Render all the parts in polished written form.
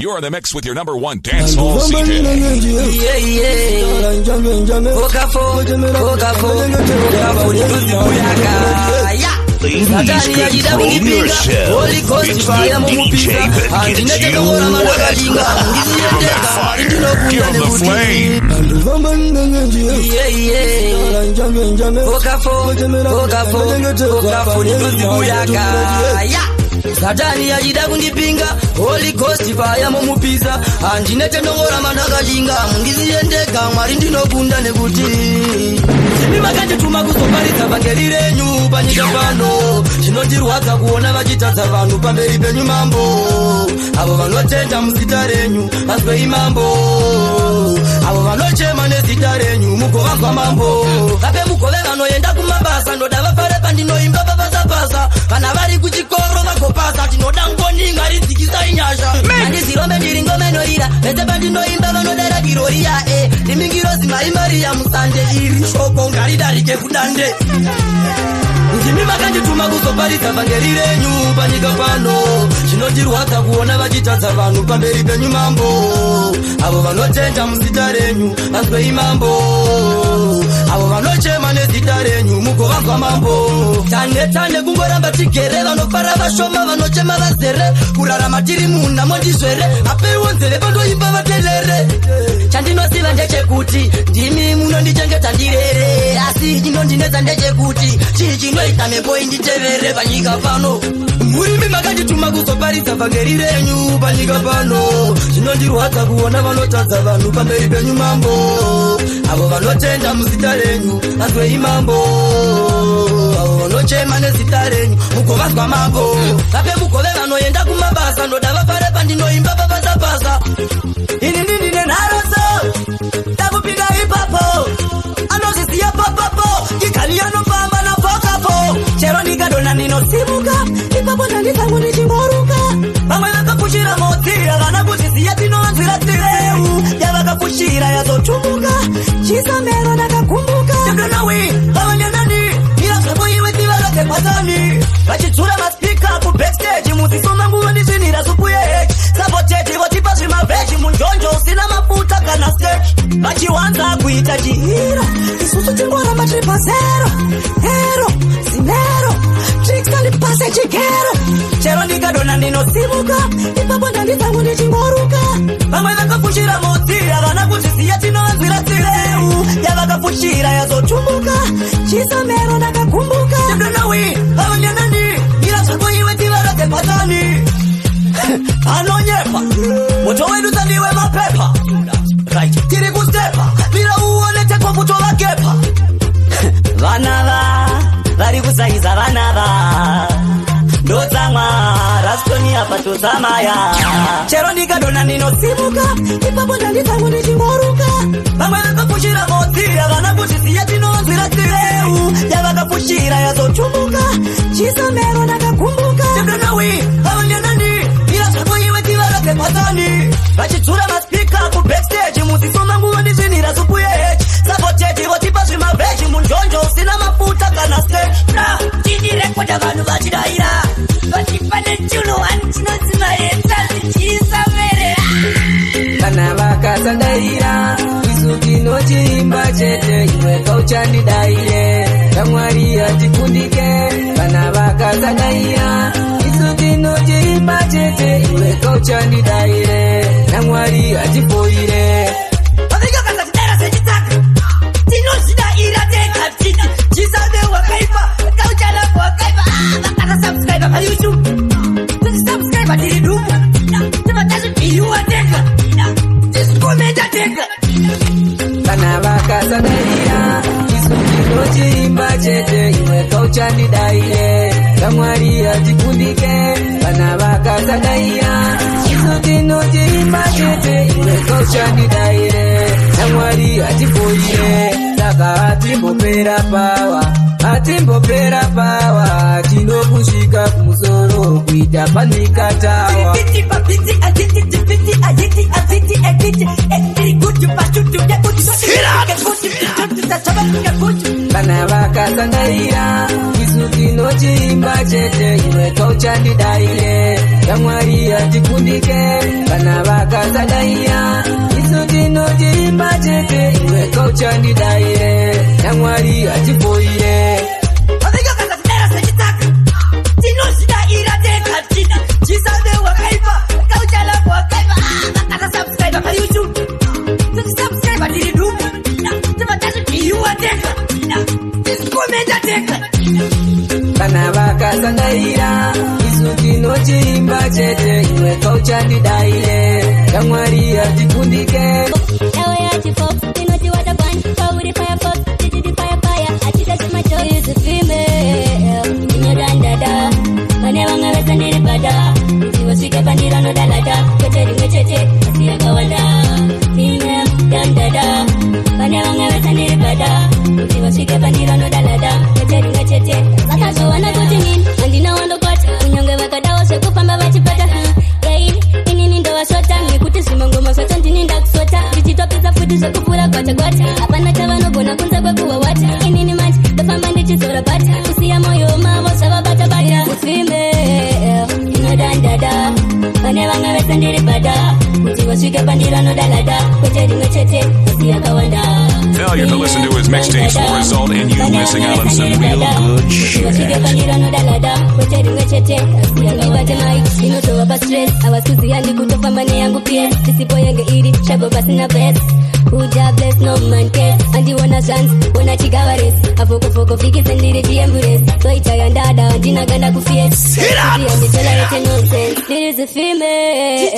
You're in the mix with your number one dance hall CJ. Ladies, control yourself. It's the DJ that gets you wet. Give him that fire. Give him the flame. Satani ajida kundipinga Holy Ghost fire mumupisa andinete ndongora mandakalinga mundiziendeka mwari ndinokunda nekuti simi makandituma kuzoparidza vhangeri renyu panyika pano zvinotirwadza kuona vachitadza vanhu pamberi penyu mambo avo vanotenda muzita renyu vanzwei mambo avo vanochema nezita renyu mugovazwa mambo vape mugove vanoenda kumabasa ndoda vafare pandinoimba papasapasa kana vari kuchikoro vagopasa tinoda ngoninga ridzikisa inyasha handizirombe ndiri ngomenoira vese pandinoimba vanodara diroriya rimingiro zimaimariya musande iri shoko ngaridarike kudande ndimi makandituma kuzoparidza vhangeri renyu panyika pano zvinotirwadza kuona vachitadza vanhu pamberi penyu mambo avo vanotenda muzita renyu vanzwei mambo avo vanochema nezita renyu mugovazwa mambo tane kungoramba tigere vanofara vashoma vanochema vazere kurarama tiri munhamo ndizvere apeiwo nzeve pandoimba vatelere chandinosiva ndechekuti ndimi munondichengeta ndirere asi chinondinetsa ndechekuti chii chinoita mhepo inditevere panyika pano murimi makandituma kuzoparidza vhangeri renyu panyika pano zvinondirwadza kuona vanotadza vanhu pamberi penyu mambo avo vanotenda muzita renyu vanzwei mambo avo vanochema nezita renyu mugovazwa mambo vape mugove vanoenda kumabasa ndoda vafare pandinoimba papasapasa ini ndine nharoso takupinda ipapo anozviziya papapo ikani anofamba napokapo chero ndikadona ndinosimuka ipapo ndanditsangu ndichimboruka vamwe vakafushira motsi havana kuzviziya tinovanzwira tireu yavakafushira yazotumbuka chisamero ndakagumbuka ndonawi vavanyanani irazvavo iwe tivaratemhatani vachidzura maspika kubackstage muzisoma nguva ndizvinhira supu yeheji saboteti votipa zvimavheji munjonjo usina mafuta kana stage vachiwanza kuita chihiro isusu tingoramba tiri pazero hero zinero triksalipase chigero chero ndikadona ndinosimuka ipapo ndanditsangu ndichimboruka vamwe vakafushira motsi havana kuzviziya tinovanzwira tireu yavakafushira yazotumbuka chisamero ndakagumbuka ndonawi vavanyanani irazvako iwe tivaratemhatani anonyepa moto wedu tsandiwe mapepa right tiri kustepa vira uone tekwa kutovakepa vanava vari kusaiza vanava ndotsamwa rasitoni apa totsamaya chero ndikadona ndinosimuka ipapo ndanditsangu ndichimboruka vamwe vakafushira motsi havana kuzviziya tinovanzwira tireu yavakafushira yazotumbuka chisamero ndakagumbuka ndonawi vavanyanani irazvako iwe tivaratemhatani vachidzura maspika kubackstage muzisoma nguva ndizvinhira supu yeheji saboteti votipa zvimavheji munjonjo usina mafuta kana stage tinirekoda vanhu vachidaira vachipa netuno antinotinaeta zichisamere kana vakasadaira isu tinochimba chete iwe kauchandidaire kamwari atikundike kana vakasadaira isu tinochimba chete iwe kauchandidaire namwari atifoire vavikakasatidara sechitaka tinozvidaira tega titi chisabe wakaipa kauchana wakaipa vakana subscribe pa YouTube subscribe tiri dumu tivatazvibhiriwa tega tisikomenta tega kana vakasadaira isu tinochimba chete iwe kauchandidaire kamwari atikundike kana vakasadaira isu tinochimba chete iwe kauchandidaire kamwari atifoire saka atimbopera pawa tinokusvika kumusoro kuita panikatawa kana vakasandaira isu tinochimba chete iwe kauchandidaire kamwari atikundike kana vakazadaira isu tinotimba chete iwe kauchandidaire namwari atifoire tinozvidaira tega tina chisabe wakaipa kauchala wakaipa vakasubscribe pa YouTube subscribe tiri dumu tivatatu tiwa tega komenta tega kana vakazadaira isu tinotimba chete iwe kauchandidaire namwari atifundike Wasike bandira no dalada, kete chete, asiya kawanda. Female dandada, banya ngawe sandiri bada. Wasike bandira no dalada, kete chete. Sata so wana kutingin, andina wando kwata. Unyonge wakadawa sekupamba wachipata. Yai, ini ndo wasota, nikuti simangoma sota ntini ndakusota. Vichitopiza futi sekupura kwata kwata. Hapana chavano bona kunza kwa kuwa wata. Ini ni manchi, tofamba ndichi sora bata. Usiya moyo mawo sawa bata bata. Female dandada, bane wanga wesandiri bada. Uti wasike bandira no dalada, kete chete, asiya kawanda. Failure to listen to his mixtapes will result in you missing out on some real good shit. Wasike bandira no dalada, kete chete, asiya kawanda. Mike, inotoa pa stress, awasuzi yandi kutofa mane yangu pia. Sisipo yange iri, shabo basi na best. Uja bless no man case, andi wana chance, wana chigawa res. Afoko fiki sendiri diembures. So itaya ndada, andina ganda kufies. Sira! Nonsense. This is a female.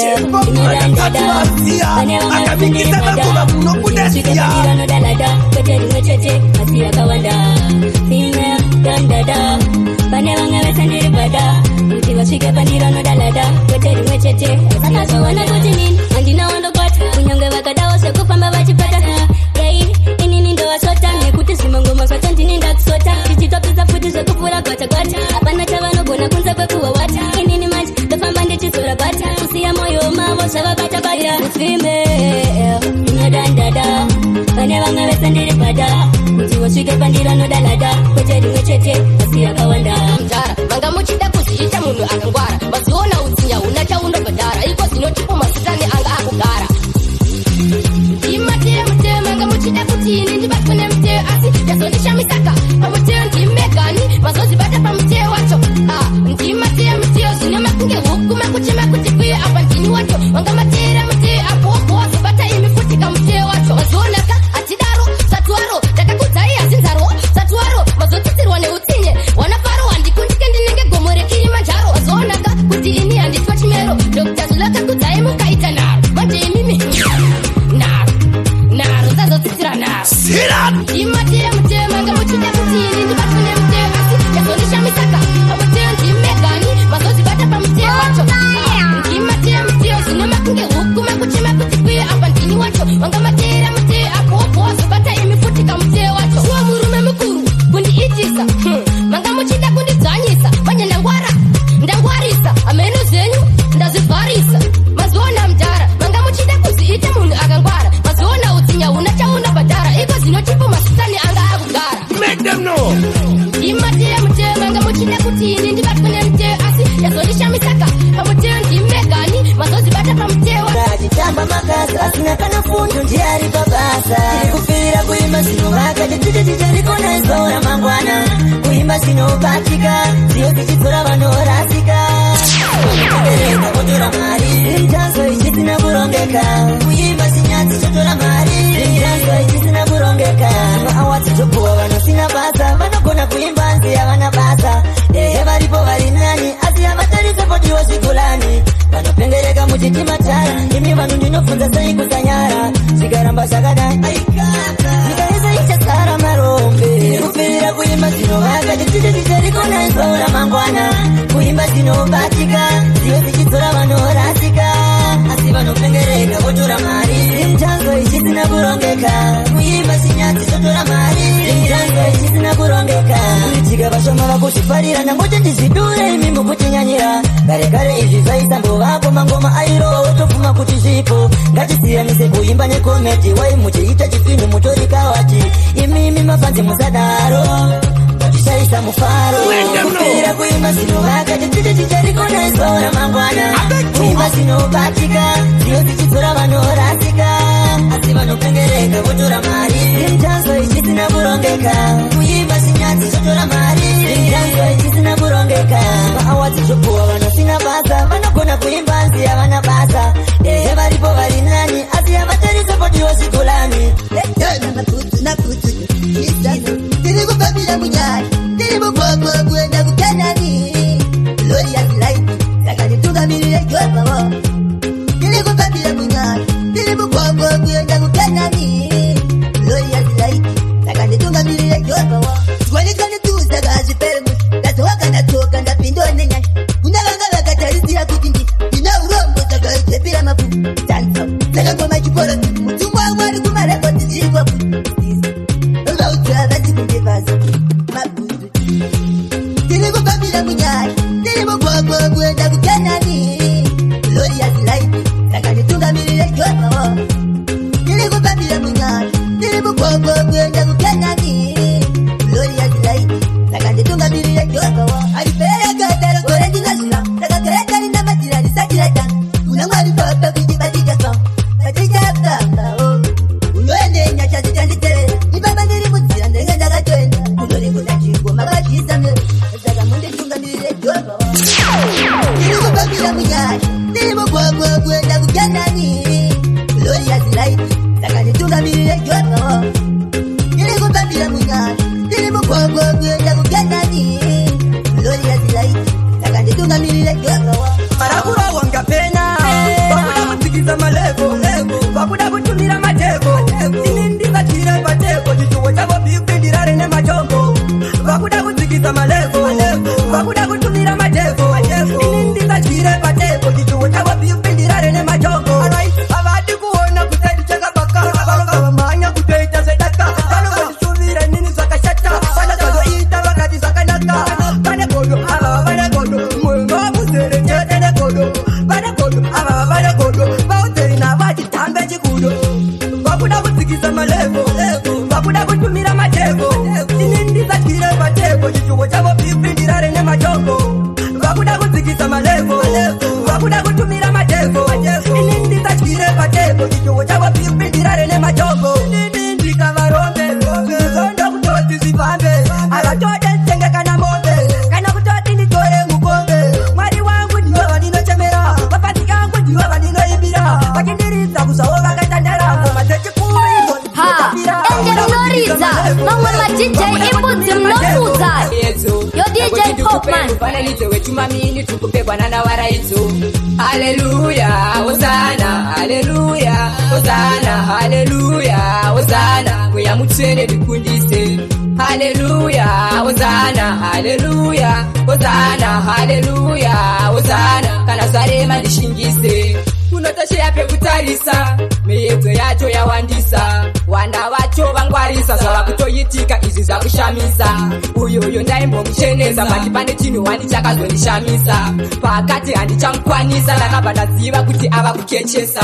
Usiya moyo mawo sawa bata bata. Female inodandada, bane wanga wesandiri bada. Uti wasike bandira no dalada, kete chete, asiya kawanda. Jara, manga muchida kuziita munhu akangwara. Maziona utsinya unacha unobhadhara. Iko zinotipo masitani anga akugara. Imate mute manga muchida kuti ini ndibatwe nemute asi yazondishamisaka. Pamute ndimegani, mazozibata pamute wacho. Ndimate mute zine makunge huku makuchima kuti apa ndini wacho wanga matera mute apo wazobata imifutika mute wacho wazonaka atidaro satwaro takakudzai azinzaro satwaro mazotitirwa neutsinye wanafaro handikundike ndinenge gomore kilimanjaro wazonaka kuti ini handitwa chimero Dr. Zulaka kudzai mukaita naro manje imimi naro zazotitira naro imatera mute manga muchida kuti ini ndibatwe nemute asi yazondishamisaka pamute ndimegani mazozibata pamute wacho kunge huku makuchima kuti apa ndini wacho wanga matera mute apo wazobata imifutika mute wacho suwa murume mukuru kundiitisa manga muchida kundidzanyisa manje ndangwarisa ameno zenyu ndazivharisa maziona mdhara manga muchida kuziite munhu akangwara maziona utsinya una chauna bhadhara iko zinotipo masitani anga akugara make them know imatera mute manga muchida kuti ini ndibatwe nemute asi yazondishamisaka pamute ndimegani mazozibata pamutewa achitamba makasa asina kana fundo ndiye ari pabasa kufira kuimba zinovaka tichiticharikonda izora mangwana kuimba zinobatika ziyo tichidzora vanorasika kubereka kutora mari itanzo ichisina kurongeka kuimba zinyatsi chotora mari itanzo ichisina kurongeka maawatsi topuwa vanosina basa vanogona kuimba nzi havana basa ehe varipo vari nani asi havatarise podiwo zigulani vanopengereka muchitimatara imi vanhu ndinofunza sei kusanyara zvikaramba zvakadai zikaisa ichasara marombe kupirira kuimba zinovaka tichitichicherikona izoura mangwana kuimba zinobatika ziyo zichidzora vanorasika asi vanopengereka votora mari imtanzo ichisina kurongeka kuimba zinyatsi zotora mari imtanzo ichisina kurongeka kuitika vashoma vakuzvifarira ndangoti ndizvidure imi mukutinyanyira kare izvi zvaisambovako mangoma airowa wotopfuma kuti zvipo ngatisiyanise kuimba nekometi wai muchiita chipinhu mutorika wati imimi mafanzi musadaro shaisa mufaro kupira kuimba zinovaka tichiti ticharikona izora mangwana kuimba zinobatika ziyo zichidzora kucheka votora mari. Simtanzo ichisina kurongeka, kuimba sinyatsi zvotora mari. Simtanzo ichisina kurongeka, maawadzi zvopuwa vanosina basa, vanogona kuimba nzi havana basa. Ehe varipo vari nani, asi havatori sapodiwa zvikolani. Nakutu, tiri kupapira munyari, tiri mugwagwa kuenda kukanani. Glorious light, saka nditungamirire Jehovah. Tiri kupapira munyari, tiri mugwagwa kuenda kukanani. Glorious light, saka nditungamirire Jehovah. 2022 saka zvipere musi, ndazoka ndatoka ndapindwa nenyaya. Kuna vanga vakatarisira kuti ndina urombo saka zvepira mapu. Saka ngoma chikoro, mutumwa wamwari kumarekodi zvirikwa kuti. Vaudzwa vadzikunde basa, mabudu. Tiri kupapira munyari, tiri mugwagwa kuenda kukanani. Glorious light, saka nditungamirire Jehovah. Tiri kupapira munyari, tiri mugwagwa kuenda kukanani. Glorious light, saka nditungamirire Jehovah. Aripera gadara gore ndinazvina, saka gara kari namatira risakirata. Kuna mwari papa kuchibadika kwa, katichakamba unoende nyasha zitanditerera. Ibaba ndiri mudzira ndenge ndakatoenda, kunorekona chingoma kachisamero, saka munditungamirire Jehovah. Tiri kupapira munyari, tiri mugwagwa kuenda kukanani. Glorious light, saka nditungamirire Jehovah. Tiri kupapira munyari, tiri mugwagwa kuenda kukanani. Glorious light, saka nditungamirire Jehovah. Marakura wanga pena, vakuda kutsikiza malevo, vakuda kutumira mateko. Ini ndikatire pateko, chituwo chavo bipindirare nemachongo. Vakuda kutsikiza malevo, vakuda kutumira mateko. Ini ndikatire pateko, chituwo chavo bipindirare nemachongo. Avadi kuona kutedi chakabaka, vanomanya kutoita sedaka. Vanomachituvira nini zvakashata, vanozoita vakati zvakanaka. Vane godo, ava vane godo, mwenga muzere chete negodo. Vane godo, ava vane godo, vautena vachitambe chikudo. Vakuda kutsikisa malevo, vakuda kutumira mateko. Ini ndisatire pateko, chituwo chavo bipindirare nemachongo. Vakuda kutsikisa malevo, vakuda kutumira mateko. Ini ndisatire pateko, chituwo chavo bipindirare nemachongo. Ini ndikavarombe, zondo kutoti zvifambe. Avatode nsenge kana mombe, kana kutoti nditore mukombe. Mwari wangu ndiwe vandinochemera, mapatsi angu ndiwe vandinoimbira. Vachindiridza kuzawo vakatandara, ngoma dzechikuru idzo Ha, engemunoriza, mamwe ma-DJ imbudzi mnofudza. Yo DJ Popman. Ufananidzo wechumamini tukupe bwanana waraidzo. Haleluya, hosana, haleluya, hosana, haleluya, hosana. Mweya mutsvene ndikundise. Haleluya, hosana, haleluya, hosana, haleluya, hosana. Kana Zarema ndishingise. Unotosheya pekutarisa, miyedzo yacho yawandisa. Vana vacho vangwarisa, zvava kutoitika izvi zvakushamisa. Uyoyo ndaimbomuchenesa, pati pane chinhu wani chakazondishamisa. Pakati handichamukwanisa, ndakabva ndaziva kuti ava kukechesa.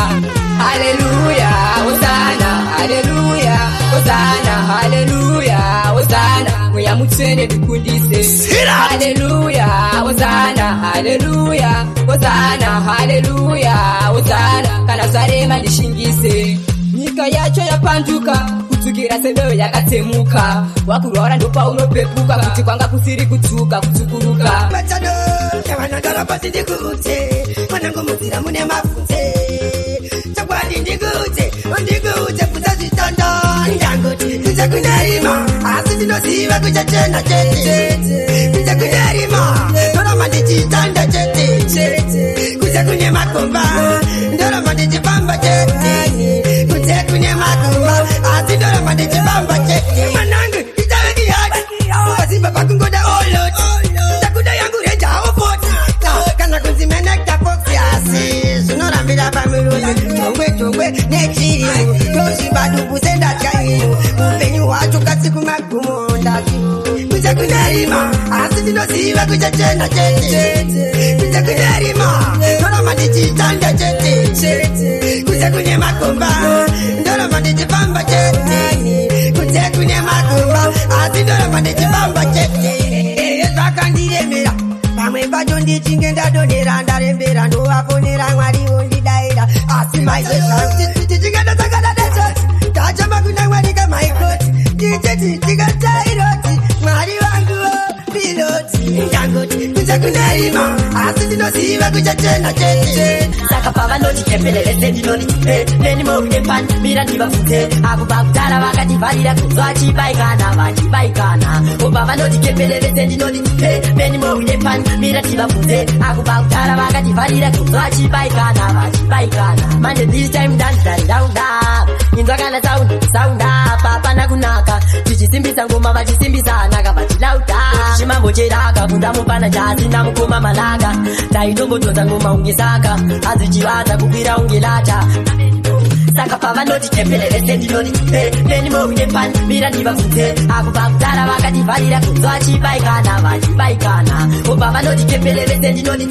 Haleluya, hosana, haleluya, hosana, haleluya, hosana. Mweya mutsvene ndikundise. Haleluya, hosana, haleluya, hosana, haleluya, hosana. Kana Zarema ndishingise. Nyika yacho yapanduka, kudzukira sedero yakatsemuka. Wakurwara ndopaunopepuka, kuti kwanga kusiri kudzuka, kutsukuruka. Batano, yavanondora pasi ndikudze, mwanangu mudzira mune mabvunze. Chokwadi ndikudze, ndikudze bvunza zvitondo. Ndangoti kunze kunerima, asi ndinoziva kuchachena chete. Kunze kunerima, ndoramba ndichitanda chete. Kunze kune makomba, ndoramba ndichifamba chete. Kunze kune makomba, asi ndoramba ndichifamba chete. Mwanangu, ndichave kiyadi, pasimba pakungoda olot. Takuda yangu reja hawo poti, kana kunzi menekta foxi asi. Zvinorambira pamiruzi, tongwe nechirimu. Tozimba dubuzenda chaiyo, upenyu hwacho kasi kumagumo ndati. Kunze kunerima, asi ndinoziva kuchachena chete. Kunze kunerima, ndoramba ndichitanda chete. Kunze kune makomba, ndoramba ndichifamba chete. Kunze kune makomba, asi ndoramba ndichifamba chete. Zvakandiremera, pamwe pacho ndichinge ndadonhera ndarembera, ndovafonera Mwari undidaira. Asi maizvezvangu tichinge ndosangana necho, chama kunangwanika maikoti ndicheti tikatairoti mwari wangu piloti yangoti kuja kunaima asi ndinoziva kuchachena chete saka pavanoti kepelelese ndinoni penimovinepan mira ndivafudze apo pakutara vakativarira kunzwa achibaikana vachibaikana opavanoti kepelelese ndinoni penimovinepan mira ndivafudze apo pakutara vakativarira kunzwa achibaikana vachibaikana manje this time dandairaunda inzwakana saunda papana kunaka tichisimbisa ngoma vachisimbisana kavachilauda chimambo cheraka kundamupana chasina mukoma malaka taitongotonza ngoma ungesaka azichivata kukwira ungelata saka pavanoti kepelelese ndinoni penimovinepan mira ndivafudze apo pakutara vakativarira kunzwa achibaikana vachibaikana opavanoti kepelelese ndinoni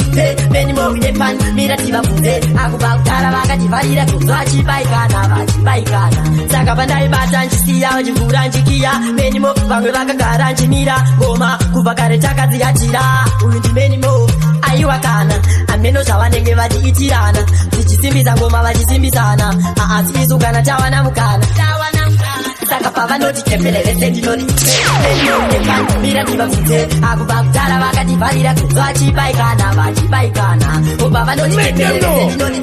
penimovinepan mira ndivafudze apo pakutara vakativarira kunzwa achibaikana vachibaikana saka pandaibata nchisiya nchivhura nchikiya menimo vamwe vakagara nchimira ngoma kubva kare takadziyatira uyu ndimenimo aiwa kana ameno zvavanenge vachiitirana tichisimbisa ngoma vachisimbisana aasisu kana tawana mukana saka pavanoti kepelelese ndinoni mira ndivafudze apo pakutara vakativarira kunzwa achibaikana vachibaikana opavanoti kepelelese ndinoni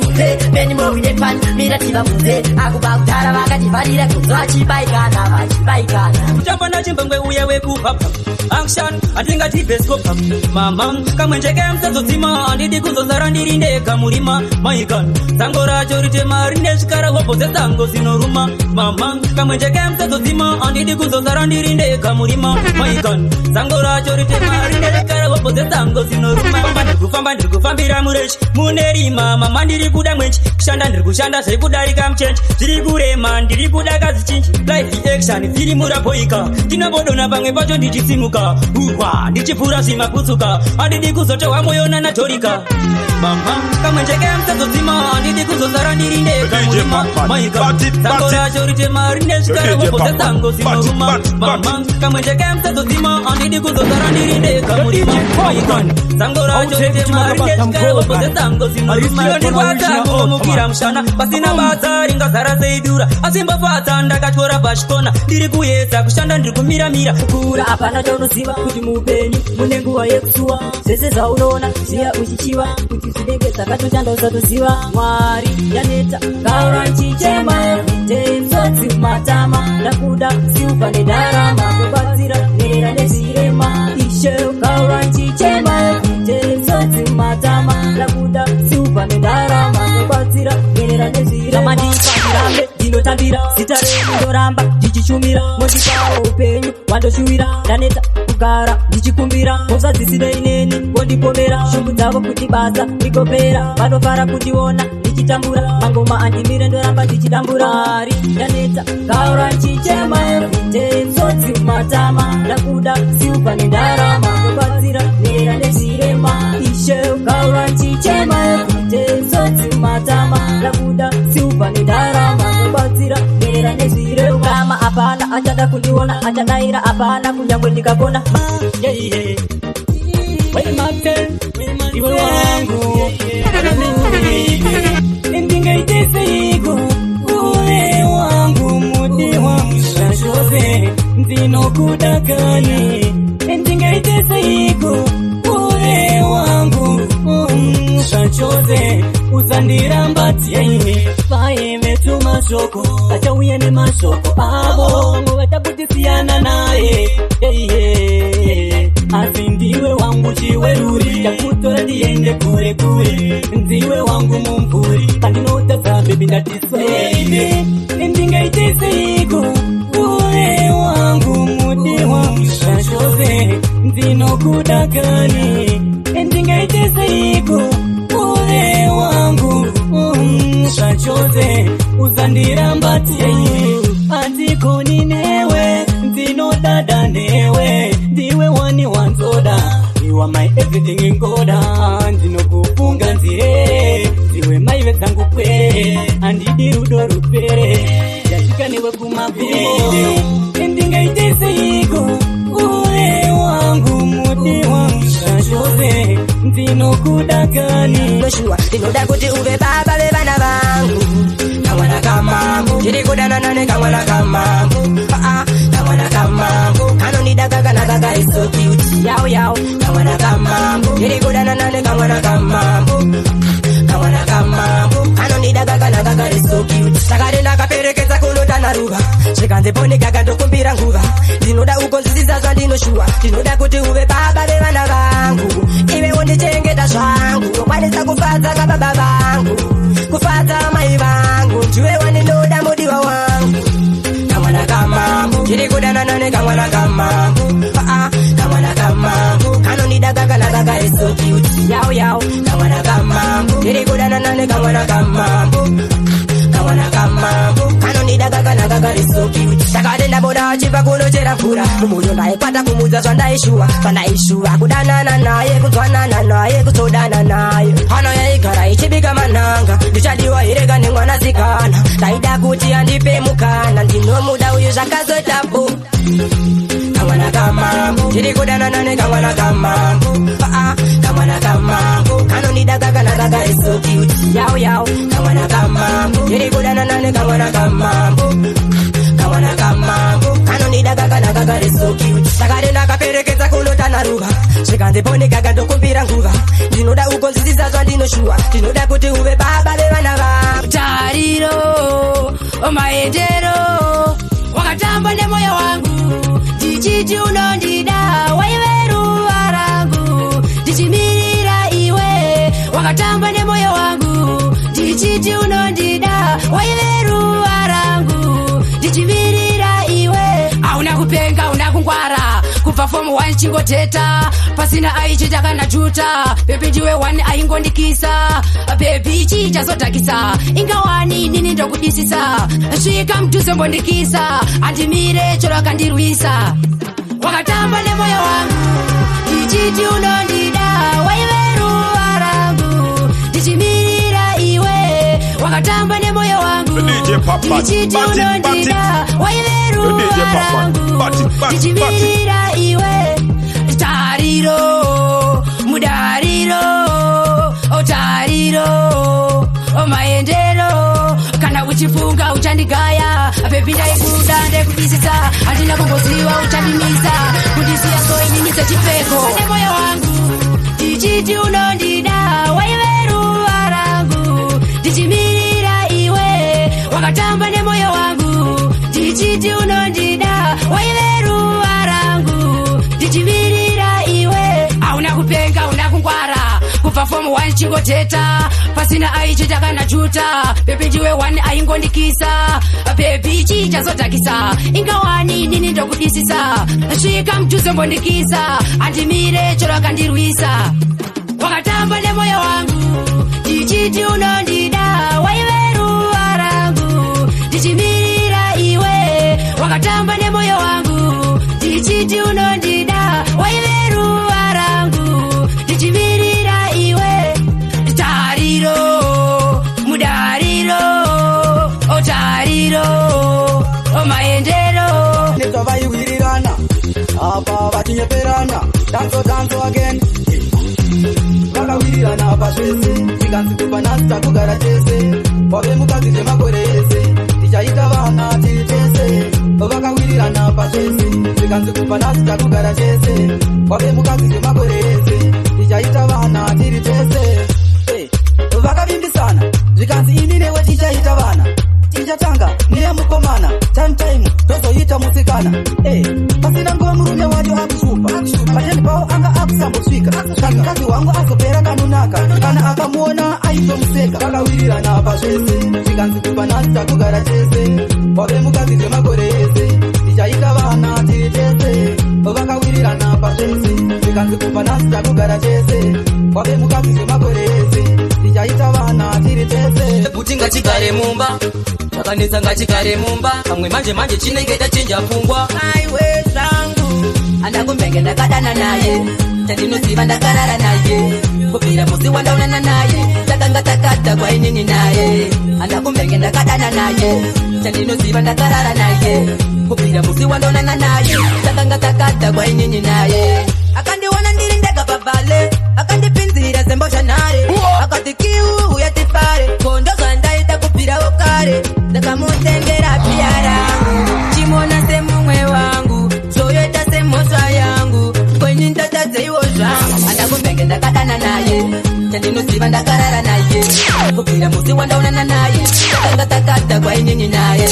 penimovinepan mira ndivafudze apo pakutara vakativarira kunzwa achibaikana vachibaikana uchapanda chimbengwe uye wekupapa action atingati beskopa mama kamwenjeke msazodzima andidi kuzozara ndiri ndega murima maikan sango racho ritema rine zvikara hopo dzesango zinoruma mama kamwenjeke msazodzima andidi kuzozara ndiri ndega murima maikan sango racho ritema rine zvikara hopo dzesango zinoruma ndikufamba ndirikufambira murechi munerima mama ndiri kuda mwenchi kushanda ndiri kushanda zviri kudarika muchenji zviri kurema ndiri kuda kazichinji life action filimu rapoika ndinobodona pamwe pacho ndichisimuka urwa ndichipfuura zvimaputsuka andidi kuzotohwa moyona natorika mama kamwenjeke msazodzima andidi kuzozara ndiri ndega murima maika sango racho ritema rine zvikara hopo dzesango zinoruma mama kamwenjeke msazodzima andidi kuzozara ndiri ndega murima maika sango racho ritema rine zvikara hopo dzesango zinoruma ndirwadza kungomukira mushana pasina basa ringazara seidura asimbofadza ndakatyora pachikona ndiri kuyedza kushanda ndiri kumiramira kura hapana chaunoziva kuti muupenyu mune nguva yekusuwa zvese zvaunoona ziya uchichiva kuti zvinenge zvakatoshanda usatoziva mwari yaneta gaura nchichema tenzodzi matama ndakuda siupa nendarama kubatsira nerera nezvirema ishe gaura nchichema tenzodzi matama ndakuda siupa nendarama kubatsira nerera nezvirema ndirambe ndinotambira zita renyu ndoramba ndichishumira mondipawo upenyu wandoshuwira ndaneta kugara ndichikumbira mhosva dzisinei neni wondipomera shungu dzavo kuti basa rigopera vanofara kundiona ndichitambura mangoma andimire ndoramba ndichidambura mwari ndaneta gaura nchichema tenzodzi matama ndakuda siupa nendarama kubatsira nerera nezvirema ishe gaura nchichema tenzodzi matama ndakuda siupa nendarama kubatsira nerera nezvirema kama hapana achada kundiona achadaira hapana kunyangwe ndikakona iwe wangu ndingaiteseigo uwe wangu muti wangu zvazvose ndinokudakani ndingaiteseigo uwe wangu zvachose usandirambadziyaine vaemetuma shoko achauya nemashoko avo nguvatakutisiyana naye asi ndiwe wangu chiweruri takutora ndiende kure kure ndiwe wangu mumvuri pandinotadza bebi ndatisweide ndingaiteseiko uwe wangu muti wangu zvachose ndinokudakani ndingaiteseiko uwe wangu zvachose usandirambadziyaine andikoni newe ndinodada newe ndiwe wani wanzoda you are my everything in goda ndinokufunga nzire ndiwe maive dzangu kwere andidi rudo rupere yasvika newe kumabhede ndingaiteseiko uwe wangu muti wangu zvachose ndinokudakani Joshua ndinoda kuti uve baba vevana vangu kamwana kamambo ndiri kudanana nekamwana kamambo Sikandiponeka kandokumbira nguva ndinoda ukonzisisa zvandinoshua ndinoda kuti uve baba vevana vangu ive undichengeta zvangu ukwanisa kufadza kababa vangu kufadza mai vangu ndiwe wandinoda mudiwa wangu kamwana kamambo ndiri kudanana nekamwana kamambo kamwana kamambo kanondida kakanaka kaiso cute yao yao kamwana kamambo ndiri kudanana nekamwana kamambo kamwana kamambo kanondida kakanaka kaiso cute takatenda boda achipa kunochera mvura mumwoyo ndaikwata kumudza zvandaishuwa kudanana naye kunzwanana naye kutsodana naye hano yaigara ichibika manhanga ndichadiwa irega nemwanasikana ndaida kuti andipe mukana ndinomuda uyu zvakazotapo kamwana kamambo ndiri kudanana nekamwana kamambo kamwana kamambo kanondida kakanaka kaiso cute yao yao kamwana kamambo ndiri kudanana nekamwana kamambo kamwana kamambo kanondida kakanaka kaiso cute takatenda kaperekedza kunotana ruva zvikandiponeka kandokumbira nguva ndinoda ukonzisisa zvandinoshua ndinoda kuti uve baba vevana vangu tariro maendero wakatamba nemoyo wangu ndichiti unondida waive ruva rangu ndichimirira iwe wakatamba nemoyo wangu ndichiti unondida waive ruva rangu ndichimirira iwe hauna kupenga hauna kungwara kubva fomu 1 chingoteta pasina aichita kana juta bebi ndiwe 1 aingondikisa bebi ichi chazodhakisa ingawani nini ndokudisisa svika mudhuze mbondikisa andimire chero akandirwisa wakatamba nemoyo wangu ndichiti unondida waive ruva rangu ndichimirira iwe wakatamba nemoyo wangu ndichiti unondida waive ruva rangu ndichimirira iwe tariro mudariro otariro omaendero kana uchifunga uchandigaya bebi ndaikuda ndekubisisa handina kungoziva uchandimisa kundisiya soininize chipfeko nemoyo wangu ndichiti unondida waive ruva rangu ndichimirira iwe wakatamba nemoyo wangu ndichiti unondida waive ruva rangu ndichimirira iwe hauna kupenga hauna kungwara kubva fomu 1 chingoteta pasina aichita kana juta bebi ndiwe 1 aingondikisa bebi ichi chazodhakisa ingawani nini ndokudisisa svika mudhuze mbondikisa andimire chero akandirwisa wakatamba nemoyo wangu ndichiti unondida waive ruva rangu ndichimirira iwe wakatamba nemoyo wangu ndichiti unondida waive ruva rangu ndichimirira iwe tariro mudariro otariro omaendero netavaiwirirana apa vachinyeperana danso again vakawirirana pazvese tikanzi kupanasta kugara tese wave mukadzi zvemakore ese tichaita vana tiri tese vakawirirana pazvese tikanzi kupanasta kugara tese wave mukadzi zvemakore ese tichaita vana tiri tese vakavimbisana zvikanzi ini newe tichaita vana tichatanga niye mukomana time tozoita musikana pasina nguva murume wacho akushupa pateni pavo anga akusambosvika kakikazi wangu azopera kanunaka kana akamuona aizomuseka vakawirirana pazvese zvikanzi kupanasta kugara tese wave mukadzi zvemakore ese tichaita vana tiri tese vakawirirana pazvese zvikanzi kupanasta kugara tese wave mukadzi zvemakore ese tichaita vana tiri tese kuti ngatigare mumba zvakanetsa ngatigare mumba pamwe manje chinenge tachinja pfungwa aiwe zvangu andakumbenge ndakadana naye chandinoziva ndakarara naye kubvira musi wandaonana naye takanga takadza kwainini naye andakumbenge ndakadana naye chandinoziva ndakarara naye kubvira musi wandaonana naye takanga takadza kwainini naye akandiona ndiri ndega pabhale akandipinzira zembozhanhare akati kiu uyatifare kondo zvandaita kubvira vokare ndakamutengera piara chimona semumwe wangu zoyota semhosva yangu kweni ndatadzeiwo zvangu andakumbenge ndakadana naye chandinoziva ndakarara naye kubvira musi wandaonana naye takanga takata kwa inyinyi naye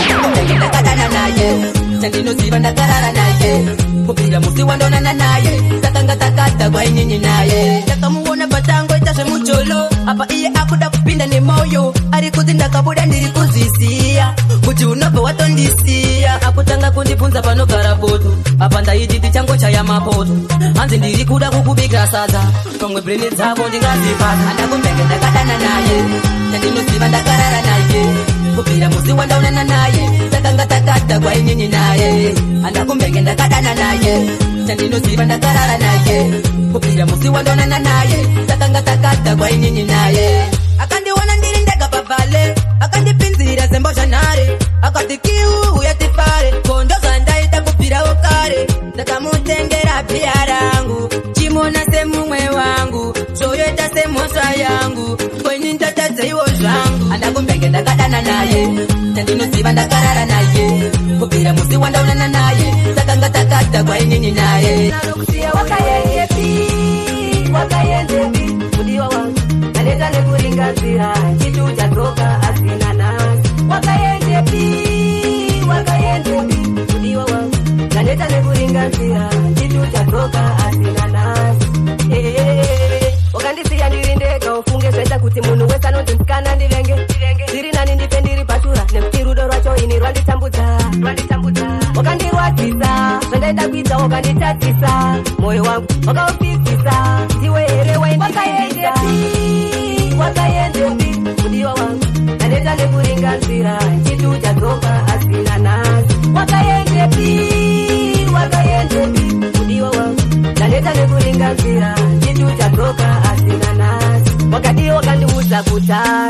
Ndakumbenge ndakadana naye Chandinoziva ndakarara naye Kupira musi wandonana naye Takanga takata kwa inyinyi naye Ndakamuona patango itashe mucholo Apa iye akuda kupinda ni moyo Ari kuti ndakabuda ndiri kuzisia Kuti unope watondisia Akutanga kundipunza panogara poto Apa ndaiditi chango chaya mapoto Hanzi ndiri kuda kukubika sadza Pamwe breni dzako ndingazipata Ndakumbenge ndakadana naye Chandinoziva ndakarara naye Kupira musi wandaonana naye Takanga takata kwa inyinyi naye Ndakumbenge ndakadana naye Chandinoziva ndakarara naye Kupira musi wandaonana naye Takanga takata kwa inyinyi naye Akandiwana ndiri ndega papale Akandipinzira zembosha nare Akatikiu uyatifare Kondo zandaita kupira okare Ndakamutengera pia rangu Chimona semumwe wangu Shoyeta semoswa yangu Kwenye ntatatze iwo zvangu Ndakumbenge ndakadana naye Chandinoziva ndakarara naye Kupira musi wandaonana naye Takanga takata kwa inyinyi naye Wakayendepi Mudiwa wangu Naleta nekuringazira Chitu chatoka asina nasi Wakayendepi Mudiwa wangu Naleta nekuringazira Chitu chatoka asina nasi Wakandisiya ndirindega ufunge zveta kuti munhu wese anonzimsikana ndivenge ndiri nani ndipe ndiri patura nekuti rudo rwacho ini rwanditambudza wakandirwadzisa zvandaita kuita wakanditadzisa moyo wangu wakaupfisisa ndiwe here wakayendepi mudiwa wangu ndaneta nekuringanzira chitu chadzoka asina nasi wakayendepi mudiwa wangu ndaneta nekuringanzira chitu chadzoka asina nasi wakadi wakandiudza kutara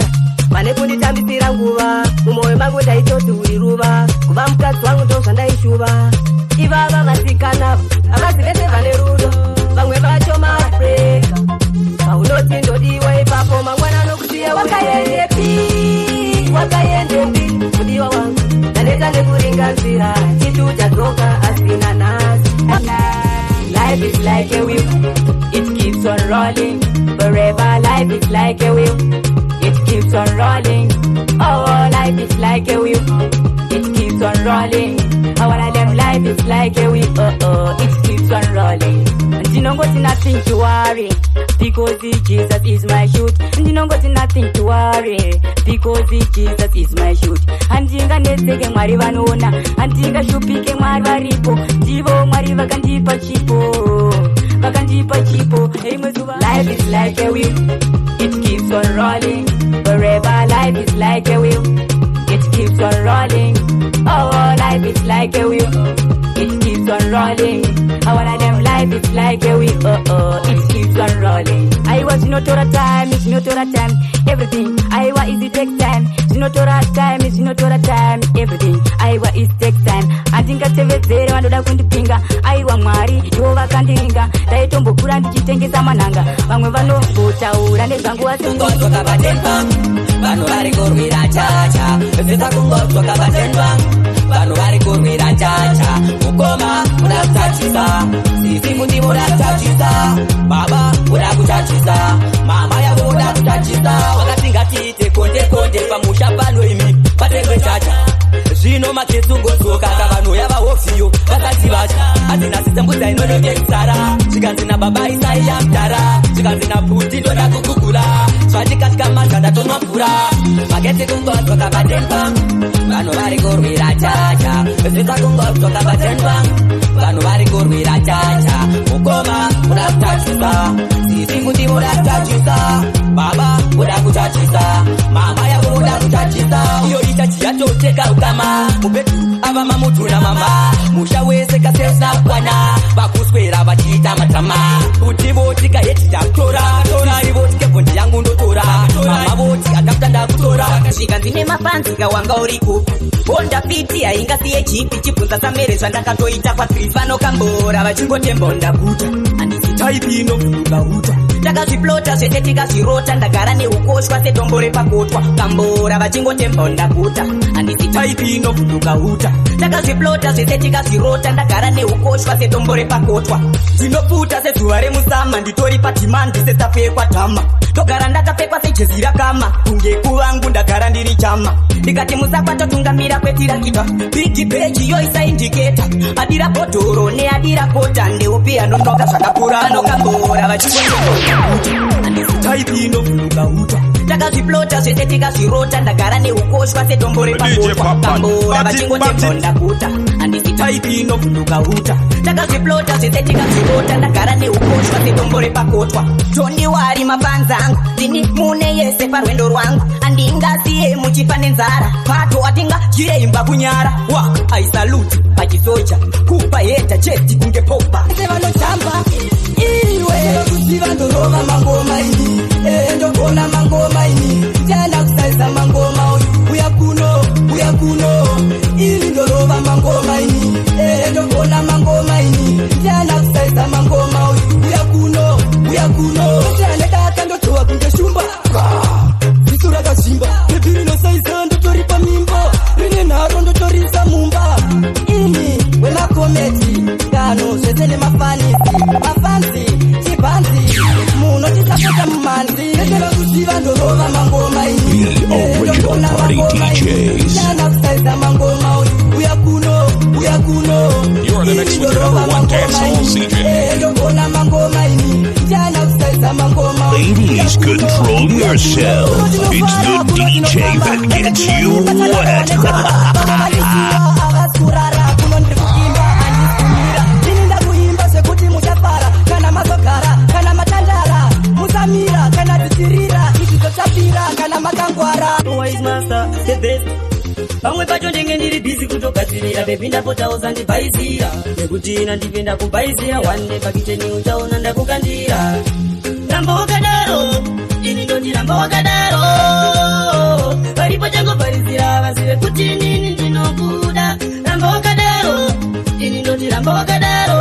pane kunditambisira nguva mumwoyo mangu ndaitoti uri ruva kuva mukadzi wangu ndozvandaishuva ivava vasikana avazi vese vane rudo vamwe vacho mabreka paunoti ndodiwa ipapo mangwana nokusiya wakayendepi mudiwa wangu ndaneta nekuringanzira chitu chadzoka asina nasi Life is like a wheel, it keeps on rolling. Forever life is like a wheel, it keeps on rolling. Oh, life is like a wheel, it keeps on rolling. Oh, one of them life is like a wheel, it keeps on rolling. Ndinongoti nothing to worry, because Jesus is my shoot. Ndinongoti nothing to worry, because Jesus is my shoot. Handinganetseke Mwari vanoona, handingashupike Mwari varipo, ndivo Mwari vakandipa chipo. Life is like a wheel, it keeps on rolling. Forever life is like a wheel, it keeps on rolling. Oh, life is like a wheel, it keeps on rolling. One of them life is like a wheel, it keeps on rolling. I was not all time, it's not all time. Everything I want is it takes time. It's not all time, it's not all time. Everything I want is takes time. Andingatevedzere vandoda kundipinga aiwa Mwari ivo vakandiringa ndaitombokurira ndichitengesa manhanga vamwe vanombotaura nezvanguva sengozoka vatenwa vanhu vari kurwira chacha vesa kungozoka vatenwa vanhu vari kurwira chacha mukoma uda kutachisa sisi mundi muda kutachisa baba uda kutachisa mama yavo uda kutachisa wakatingatiite konde pamusha pano imi patengwe chacha zvino makesungozoka kavanhu yavahovhiyo vakati vacha hazina sisembudza inonokesara zvikanzina baba isaiya mutara zvikanzina puti ndoda kugugura zvandikatka madza ndatonwa mvura makete kungozoka vatenwa vanhu vari kurwira chacha zvisa kungozoka vatenwa vanhu vari kurwira chacha mukoma uda kutachisa sisi kuti muda kutachisa baba uda kutachisa mama yavo uda kutachisa iyo itachi yatoteka ukama mubetu ava mamutu na mama musha wese kasesna kwana vakuswera vachiita matama kuti voti kaheti takutora tori voti kebhondi yangu ndotora mama voti akafuta ndakutora zvikanzi nemapanzika wanga uriko honda fiti haingasiye chipi chibvunza samere zvandakatoita pakrisvano kambora vachingotemba ndakuta handisi taipi inovhuluka uta takazviplota zvese tikazvirota ndagara neukoshwa setombo repakotwa kambora vachingotemba ndakuta handisi taipi inovhunduka uta takazviplota zvese tikazvirota ndagara neukoshwa setombo repakotwa ndinoputa sezuva remusama nditori padhimandi sesapfekwa dhama togara ndakapfekwa sejezi rakama kunge kuvangu ndagara ndiri chama ndikati musakwatotungamira kwetirakita bigi beji yoisaindiketa adira bhodhoro neadira kota ndeupi anonoka zvakakura anokambora vachingonoauta handisi taipi inovhunduka uta takazviplota zvese tikazvirota ndagara neukoshwa setombo repakotwa kambora vachingotemba ndakuta handisi taipi inovhunduka uta takazviplota zvese tikazvirota ndagara neukoshwa setombo repakotwa tondiwari mapanza angu ndini mune yese parwendo rwangu handingasiye muchifa nenzara pato atingadyire imba kunyara wak aisaluti pachisoja kupa heta cheti kunge popa sevanotamba iwe kuziva ndorova mangoma ini ndogona mangoma ini ndianda kusaiza mangoma uya kuno ini ndorova mangoma ini ndogona mangoma ini ndianda kusaiza mangoma uya kuno ndiandeka ndotowa kunge shumba vitu rakazimba bebi rinosaiza ndotoripa mimba rine nharo ndotorisa mumba ini wemakometi ngano zvese nemafansi chibanzi munotisapota mumanzi ndeteva kuziva ndorova mangoma ini original party DJs. ndiana kusaiza mangoma uya kuno You are the next with your number one dancehall CJ. ndogona mangoma ini ndiana kusaiza mangoma Ladies, control yourself. It's the DJ that gets you wet. akasurara kuno ndiri kuimba handisumira ini ndakuimba zvekuti muchafara kana mazogara kana matandara musamira kana dzichirira izvi zvochapira kana makangwara Wise master, the best. Pamwe pacho ndenge ndiri busy kutogadzirira bebi ndapota usandibhaizira nekuti nandipenda kubhaizira one pakiteni uchaona ndakukandira ramba wakadaro ini ndoti ramba wakadaro paripo changobharizira vazive kuti nini ndinokuda ramba wakadaro ini ndoti ramba wakadaro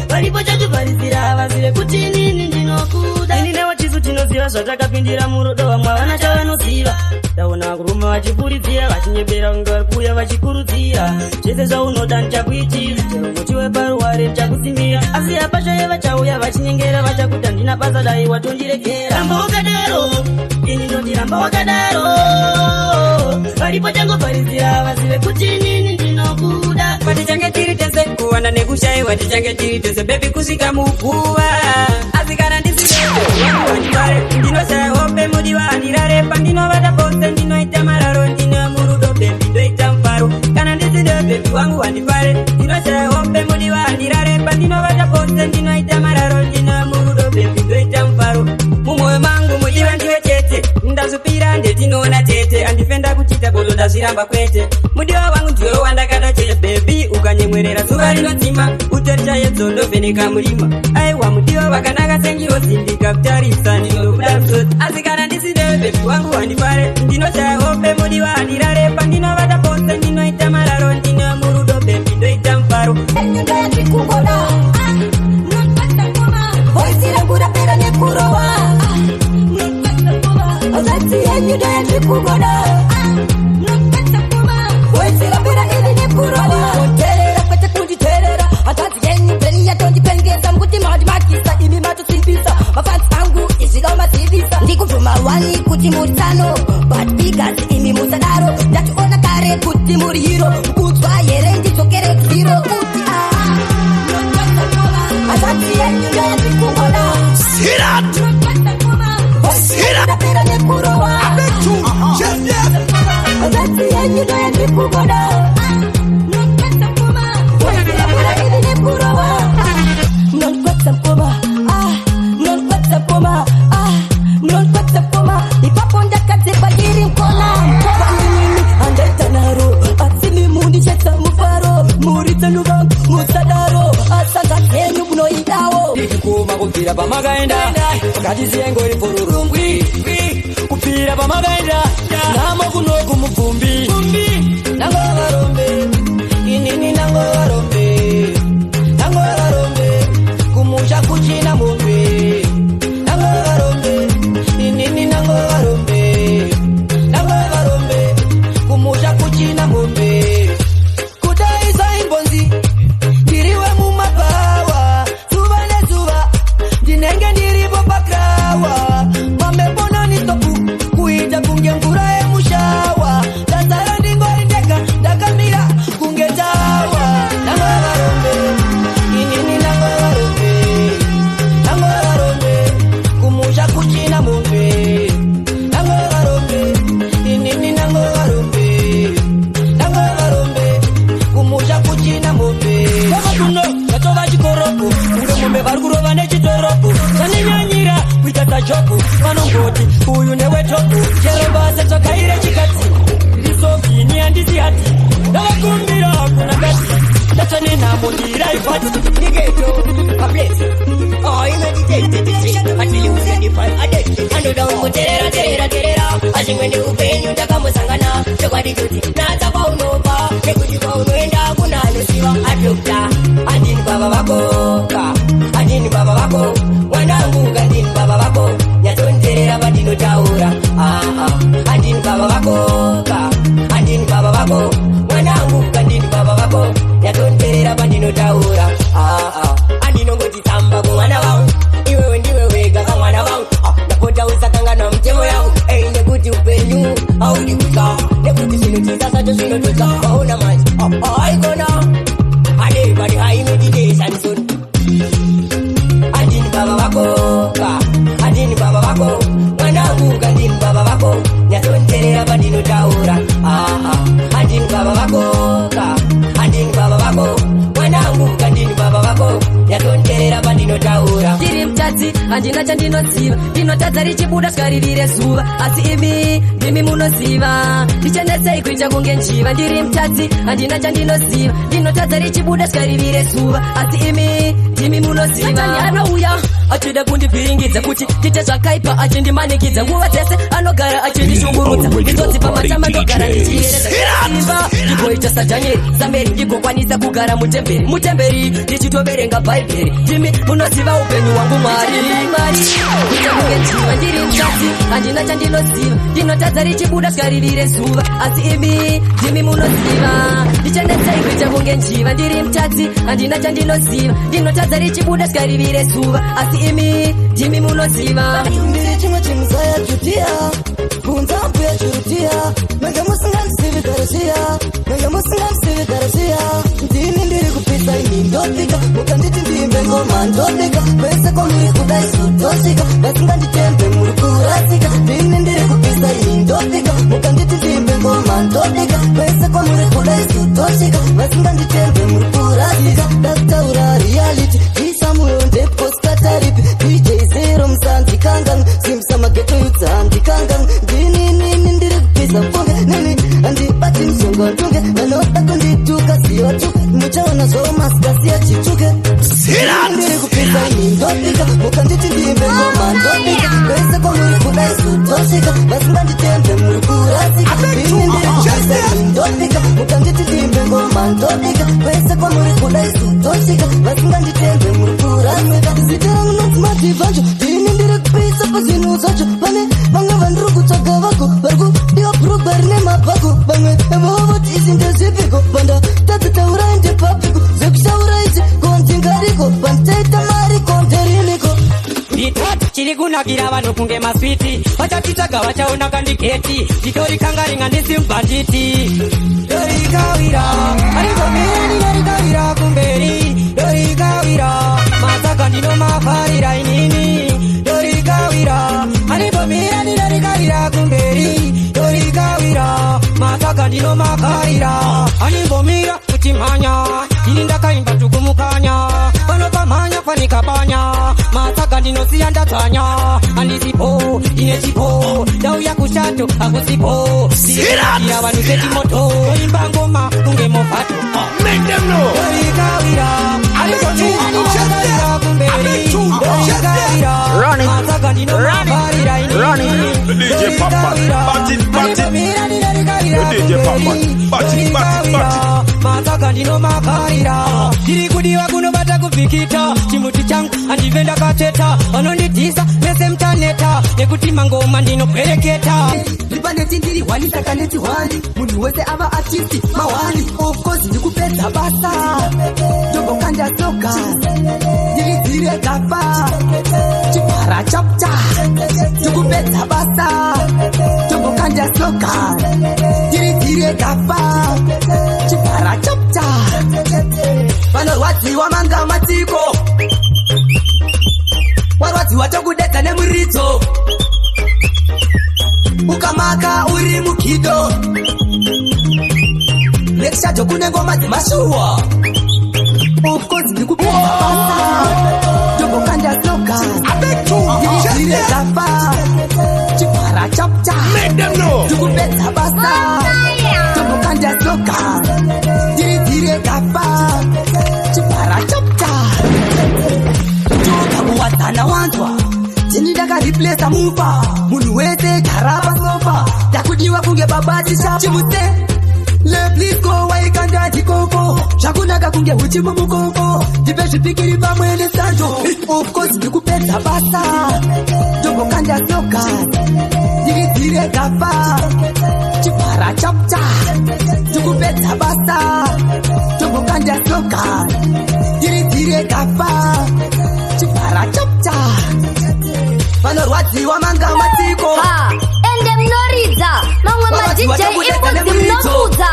paripo changobharizira vazive kuti nini ndinokuda ini newo chisu tinoziva zvatakapindira murudo vamwe havana chavanoziva ndaona kurume vachipuridzira vachinyebera kunge vari kuuya vachikurudzira zvese zvaunoda ndichakuitira chero muti weparuware ndichakusimira asi hapashaya vachauya vachinyengera vachakuti handina basa dai watondiregera ramba wakadaro ini ndoti ramba wakadaro paripo changobharizira vazive kuti nini ndinokuda patichange tiri tese kuwana nekushayiwa tichange tiri tese bebi kusvika muguva asi kana ndisiandivare ndinoshaya hope mudiwa handirare pandinovata pose ndinoita mararo ndino murudo bebi ndoita mufaro kana ndiside bebi wangu handifare ndinoshaya hope mudiwa handirare pandinovata pose ndinoita mararo ndino murudo bebi ndoita mufaro mumwoyo mangu mudiwa ndiwe chete ndazvipira ndetinoona tete handifenda kuchita bodo ndazviramba kwete mudiwa wangu ndiwe wandakada chete bebi ukanyemwerera zuva rinodzima utoricha yedzo ndovheneka murima aiwa mudiwa vakanaka sengirosindika kutarisa ndinokuda rusoti asi kana ndisidewe bebi wangu handifare ndinoshaya hope mudiwa handirare pandinovata pose ndinoita mararo ndino murudo bebi ndoita mufaro voisirangurapera nekurowa zati yenyu ndoyandikugoda voisirapera ini nekurowa terera kwete kunditerera hanzvadzi yenyu peni yatondipengesa mukuti mandimakisa imi matosimbisa mafansi angu izvika mazivisa ndikubvuma wani kuti muri tsano but bigasi imi musadaro ndationa kare kuti muri hiro kudzwa here ndidzokere kuziro kuti hanzvadzi yenyu ndoyandikugoda ndapera nekurowa zati yenyu ndoyandikugoda voisirapera ini nekurowa mnonkwetsa mkoma mnonkwetsa mkoma mnonkwetsa mkoma ipapo ndakadzekwa ndiri mkona vanini handaita naro asi mimundichetsa mufaro muridza luvangu musadaro asanga dzenyu munoidawo ndikukuma kubvira pamakaenda ngatiziengori pururungwi kupira pamakaenda namo kunoku mubvumbi nango varombe inini nango varombe kumusha kuchina mombe chokwadi choti nata paunopa nekuti paunoenda kuna anosiva adokta andini baba vako ka andini baba vako mwanangu kandini baba vako nyatonzerera padinotaura andini baba vako ka andini baba vako mwanangu kandini baba vako nyatonzerera padinotaura andinongoti samba kumwana wangu iwewe ndiwe wega kamwana wangu ndapota usakangana mtemo yangu nekuti upenyu audi kusa nekuti zvinotisa sacho zvinototsa waona manje aikona adebadi haimeditation andini baba vako ka andini baba vako mwanangu kandini baba vako nyatonzerera padinotaura andini baba vako ka andini baba vako mwanangu kandini baba vako nyatonzerera padinotaura ndiri mutadzi handina chandinoziva ndinotadza richibuda skarivire zuva asi imi ndimi munoziva ndichendesei kuita kunge njiva ndiri mutadzi handina chandinoziva ndinotadza richibuda skarivire zuva asi imi ndimi munoziva satani anouya achida kundivhiringidza kuti ndite zvakaipa achindimanikidza nguva dzese anogara achindishungurudza nditodzi pamatama ndogara ndichiereza ndigoita sadhanieri sameri ndigokwanisa kugara mutemberi ndichitoverenga bhaibheri ndimi munoziva upenyu hwangu mwari kuita kunge njiva ndiri mutadzi handina chandinoziva ndinotadza richibuda skarivire zuva asi imi ndimi munoziva ndichendetsei kuita kunge njiva ndiri mutadzi handina chandinoziva ndinotadza richibuda skarivire zuva asi imi ndimi munoziva ndiri chimwe chimusaya jutia kunza mbuya churutia menge musingandisivi garasiya ndini ndiri kupisa ini ndopika mukanditi ndimbe ngoma ndopika pese kwamuri kudai sutosvika vasinganditembe muri kurasika ndini ndiri kupisa ini ndopika mukanditi ndimbe ngoma ndopika pese kwamuri kudai sutosvika vasinganditembe muri kurasika ndakutaura reality isamuyo ndeposkataripi dj zero musanzi kangang simsa mageto yudzandi kangang ndini ndiri kupisa mfonge nini handibati msonga tunge vanoda kundituka siyotuke muchaona zvo masikasiya chituke ndiri kupisa ini ndopika mukanditi ndimbe ngoma ndopika pese kwamuri kudai sutosvika vasinganditembe muri kurasika ndini ndiri kupisa ini ndopika mukanditi ndimbe ngoma ndopika pese kwamuri kudai sutosvika vasinganditembe muri kurasika zita rangu nonzi madhivhanjo ndini ndiri kupisa pazvinhu zvacho pane vamwe vandiri kutsvaga vako vari kudiwa bhurugwa rine mabhako vamwe vovoti izi ndezvipiko panda tadzitaurai ndepapiko zvekushaura ichi konzingariko panditaita mari konderimiko nditati chiri kunakira vanhu kunge maswiti vachatitsvaga vachaona kandigeti nditorikangaringa ndisi mubhanditi dorikawira arigomeni dorikawira kumberi dorikawira masaka ndinomafarira inini dorikawira arigomira ndidorikawira kumberi dorikawira masaka ndinomafarira animbomira kuti mhanya ini ndakaimba tukumukanya panopamhanya panikabanya masaka ndinosiya ndatsanya handisipo ine chipo ndauya kushato hakusipo ndiira vanhu setimoto oimba ngoma kunge mofato dorikawira arikotianikawira kumberi dorikawira masaka ndinomafarira inini masaka ndinomafarira ndiri kudiwa kunobata kubvikita chimuti changu handive ndakateta vanondidhisa mese mutaneta nekuti mangoma ndinokwereketa ripaneti ndiri hwani saka neti hwani munhu wese ava artisti mahwani ofcourse ndikupedza basa tobokandasoka ndiridzire gafa chivhara chapta ndikupedza basa tobokandasoka ndiridzire gafa chivhara chapta vanorwadziwa manga matiko warwadziwa tokudedza nemuridzo ukamaka uri mukido rekshajo kune ngoma dzemashuwa ofcourse ndikupedza basa tobokandasoka ndiridzire gafa chivhara chapta ndikupedza basa tobokandasoka ndiridzire gafa chivhara chapta tokakuwadzana wanzwa tini ndakariplesa mufa munhu wese gara pasofa takudiwa kunge baba vatisha chimuse Please go waikanda chikoko zvakunaka kunge huchi mumukoko ndipe zvipikiri pamwe nesanjo of course ndikupedza basa ndongokanda soka ndiridzire gafa chipara chapta ndikupedza basa ndongokanda soka ndiridzire gafa chipara chapta vanorwadziwa manga matiko ende munoridza mamwe madj imbudzi munokudza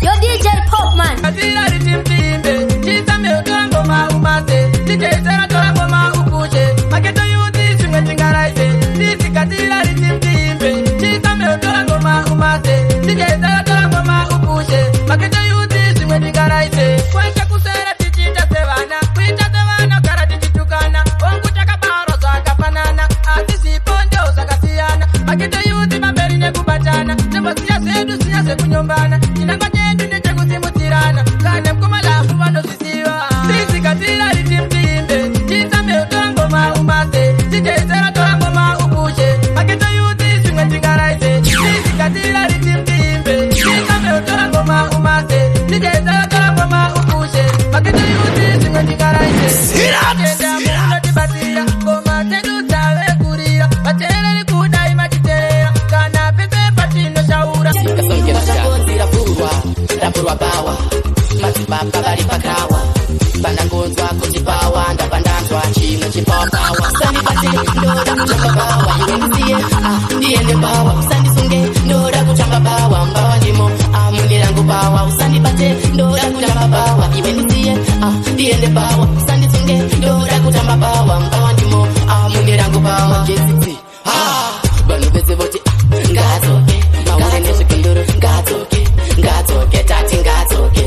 yo DJ Popman Katira ritimtimbe chitame utangoma umase titesera torangoma upushe maketo yuti chimwe chingaraise titi katira ritimtimbe chitame utangoma umase titesera torangoma upushe maketo yuti chimwe chingaraise kwenda kusera tichita sevana kuita sevana kara tichitukana ongu chakabaro zvakafanana asi zvipondo zvakasiyana maketo yuti mamberi nekubatana tembosiya zedu siya zekunyombana chinangwa chedu nechekusimudzirana kana mkumalafu vanozvisiva tisikatira ritimtimbe chitame utangoma umase tichesera torangoma upushe maketo yuti zvimwe tingaraise tisikatira ritimtimbe chitame utangoma umase tichesera torangoma upushe maketo yuti zvimwe tingaraise tenda munotibatira ngoma tedu dzave kurira vateereri kudai matiteerera kana pepe patinoshaura rapurwa bawa madzibaba vari pakawa pandangonzwa kuti bawa ndabva ndanzwa chimwe chipawa bawa usandibate ndoda kutamba bawa iwe ndiziye ndiende bawa usandisunge ndoda kutamba bawa mbawa ndimo munde rangu bawa usandibate ndoda kutamba bawa iwe ndiziye ndiende bawa usandisunge ndoda kutamba bawa mbawa ndimo munde rangu bawa jesiti vanhu vese voti ngadzoke maure nezvikunduru ngadzoke tati ngadzoke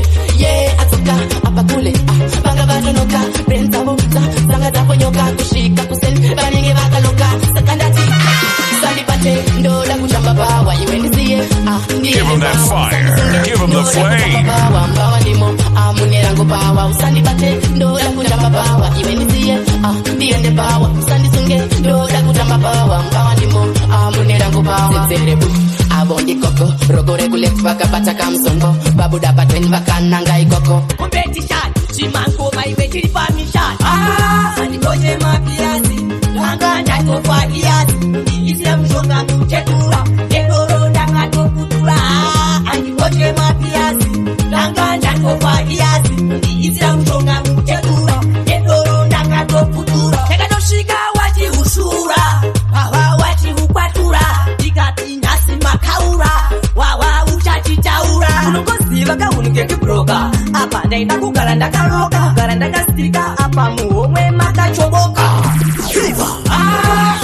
atsoka apa kule vanga vatonoka brain dzavo dzanga dzaponyoka kusvika kuseni vanenge vakaloka saka ndati sandibate ndoda kutamba bawa iwe ndiziye Give him that fire. Give him the flame. mbawa ndimo mune rangu bawa usandibate ndoda kutamba bawa iwe ndiziye ndiende bawa usandisunge ndoda kutamba bawa mbawa ndimo mune rangu bawa zezere avo ndikoko rogore kuleti vakabata kamusongo vabuda patweni vakananga ikoko kumbetishati chimangoma iwe chiri pamishati andikoche mapiyasi langa ndatofa iyasi ndiisira mushonga muchetura ndedoro ndakatokutura andikoche mapiyasi langa ndatofa iyasi ndiisira mushonga muchetura ndedoro ndakatokutura ndakatosvika wachihushura wawa wachihukwatura ndikati nhasi makaura wawa uchachitaura unongoziva kahunike kibroka apa ndaida kugara ndakaroka kugara ndakasirika apa muhomwe makachoboka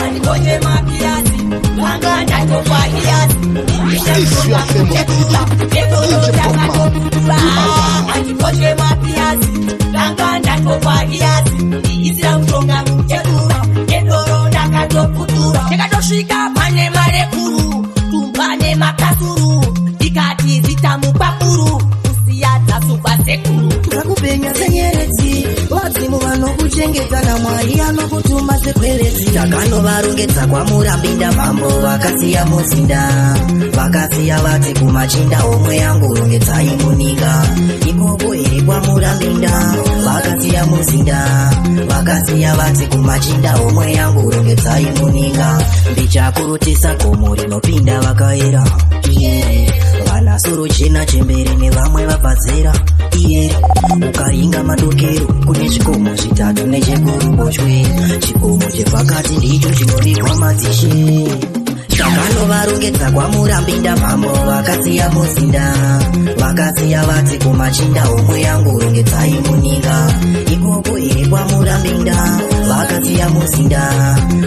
andikoche mapiyasi vanga ndatofa iyasi andikoche mapiyasi vanga ndatofa iyasi ndiisira mushonga muchetura ndedoro ndakatokutura ndakatosvika pane marekuru tumbane makasuru ndikati zitamupapuru kusiyadza supa sekuru vakupenya senyeredzi vadzimu vanokuchengetana mwari anokutuma sekweredzi takanovarongedza kwamurambinda mambo vakasiya muzinda vakasiya vati kumachinda omwe yangu rongedzai muninga ikoko iri kwamurambinda vakasiya muzinda vakasiya vati kumachinda omwe yangu rongedzai muninga ndichakurutisa gomo rinopinda vakaera vanasoro chena chemberi nevamwe vabvazera ukaringa madokero kune zvikomo zvitatu nechekuruboshwe chikomo chepakati ndicho chinorirwa madzishe takanovarongedza kwamurambinda mambo vakasiya muzinda vakasiya vati kumachinda omwe yangu rongedzai muninga ikoko iri kwamurambinda vakasiya muzinda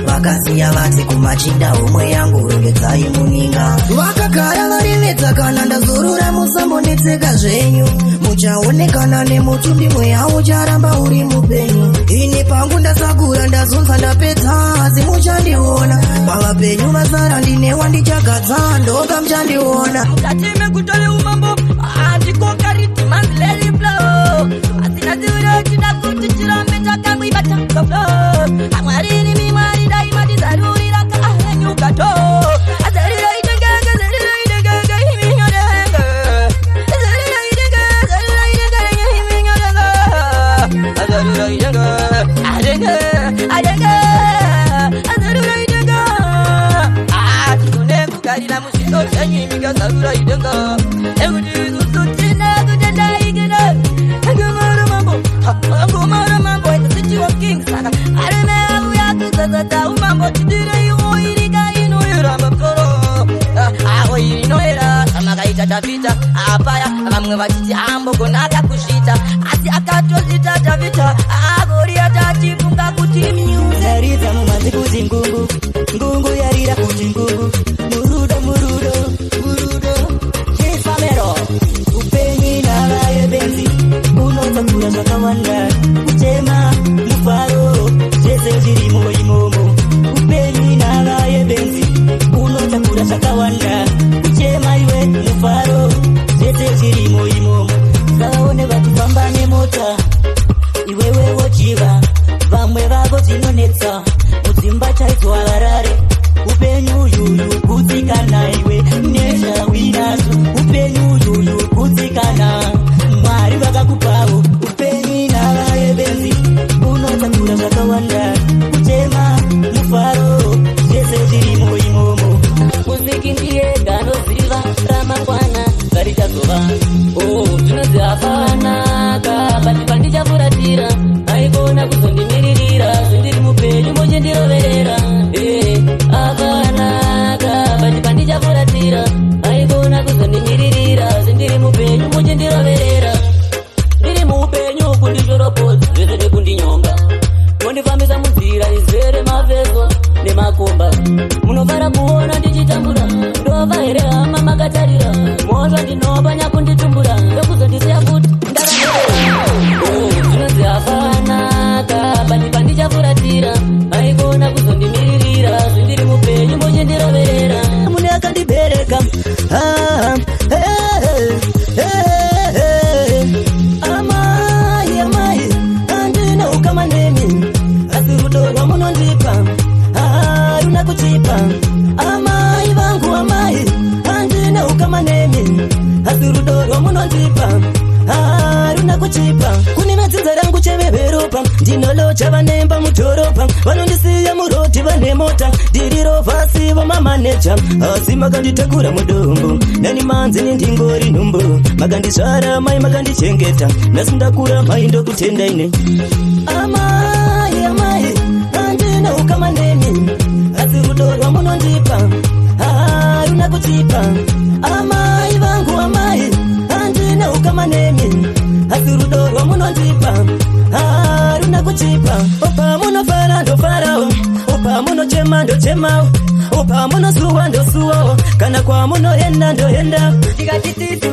vakasiya vati kumachinda omwe yangu rongedzai muninga vakagara varimedza kana ndazorora musambonetseka zvenyu muchaonekana nemutumbi mweya ucharamba uri mupenyu ine pangu ndasakura ndazunza ndapedza asi muchandiona pava penyu mazara ndine wandichagadza ndoga muchandiona tatime kutole umambo andikokariti manzileri flo asinaziro chida kuti chirambe chakamwibatangaflo amwarini mimwari daima tizarurira kaahenyukato azariro idegege zariro idegege Sarura idenga Ekuti susutina kutenda ikine Angumara mambo in the city of kings Saka areme abuya kuzazata umambo Tidire yuho irika inu iramba koro Aho ino era Samaka itatavita Apaya Amamwe batiti ambo konata kushita Asi akatozita tavita Agori atatipunga kuti Yarita mumazi kuti ngungu yarira kuti ngungu murudo chifamero upenyi navaye benzi unotakura zvakawanda kutema mufaro zvese zviri imomo upenyi navaye benzi unotakura zvakawanda kutema iwe mufaro zvese zviri imomo savaone vatufamba nemota iwewe wochiva vamwe vavo dzinonetsa mudzimba chaidzwa varare upenyu uyuyu kutsikana iwe nezvawinazo upenyu uyuyu kutsikana mwari vakakupawo upenyu navaye benzi unotakura zvakawanda kutema mufaro zvese zvirimo imomo muziki ndiye ganoziva ramangwana zarichazova zvinozi hafanaka bati pandichafuratira aikona kuzondimiririra zvindiri mupenyu mochendiroverera akanaka bati pandichafuratira aikona kuzondimiririra zvindiri mupenyu mochendiroverera ndiri muupenyu kundishoropodza zvese nekundinyonga mondifambisa munzira izere mavheso nemakomba munofara kuona ndichitambura ndova here hama makatarira mozva ndinopanya kunditumbura ndokuzondisiya kuti zvinonzi hafanaka bati pandichafuratira aikona kuzondimiririra zvindiri mupenyu mochendiroverera mune akandibereka amai andina ukama nemi asi rudo rwamunondipa haruna kuchipa amai vangu amai andina ukama nemi asi rudo rwamunondipa haruna kuchipa kune madzinza rangu cheveveropa ndinolocha vanemba mudhorobha vanondisiya muroti vane mota ndiriro vhasi vamamaneja asi makanditakura mudombo nani manzi nendingori nhumbu makandizvara mai makandichengeta nhasi ndakura mai ndokutendaine amai andina ukama nemi asi rudo rwamunondipa haruna kuchipa amai vangu amai andina ukama nemi asi rudo rwamunondipa haruna kuchipa opa munofara ndofarawo opa munochema ndochemawo opa munosuwa ndosuwawo kana kwamunoenda ndoenda tikatititu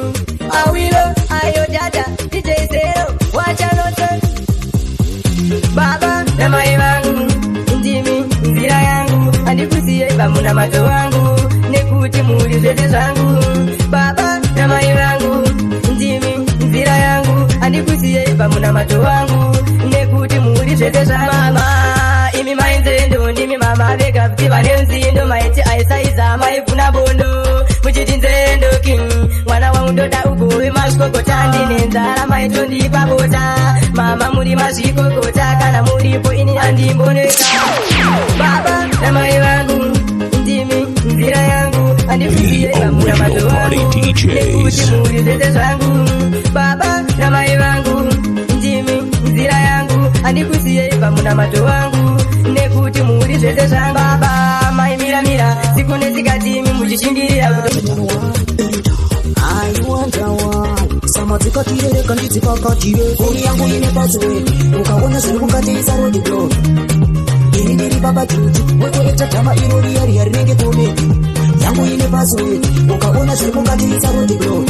awilo ayo dada titeisero wachanote baba na mai vangu ndimi nzira yangu andikusiye vamuna mato wangu nekuti muri zvese zvangu baba na mai vangu ndimi nzira yangu andikusiye vamuna mato wangu nekuti muri zvese zvangu mama imi mainzendo ndimi mama vega kuti vane nzindo maiti aisaiza maivhuna bondo muchiti nzendo king mwana wangu ndoda ugove mazvikokota ndine nzara maitondipa bota mama muri mazvikokota kana muripo ini andimboneka baba na mai vangu ndimi nzira yangu andikusiye vamuna mato wangu nekuti muri zvese zvangu baba na mai vangu ndimi nzira yangu andikusiye vamuna mato wangu nekuti muri zvese zvangu baba mai miramira siku nesikatimi muchishingirira samatikatireeka ndidzipakatire foni yangu ine password ukaona zviri mukatiisa rodiblo ini ndiri baba juju wekuita dhama iro riya rinenge komedi yangu ine password ukaona zviri mukatiisa rodiblo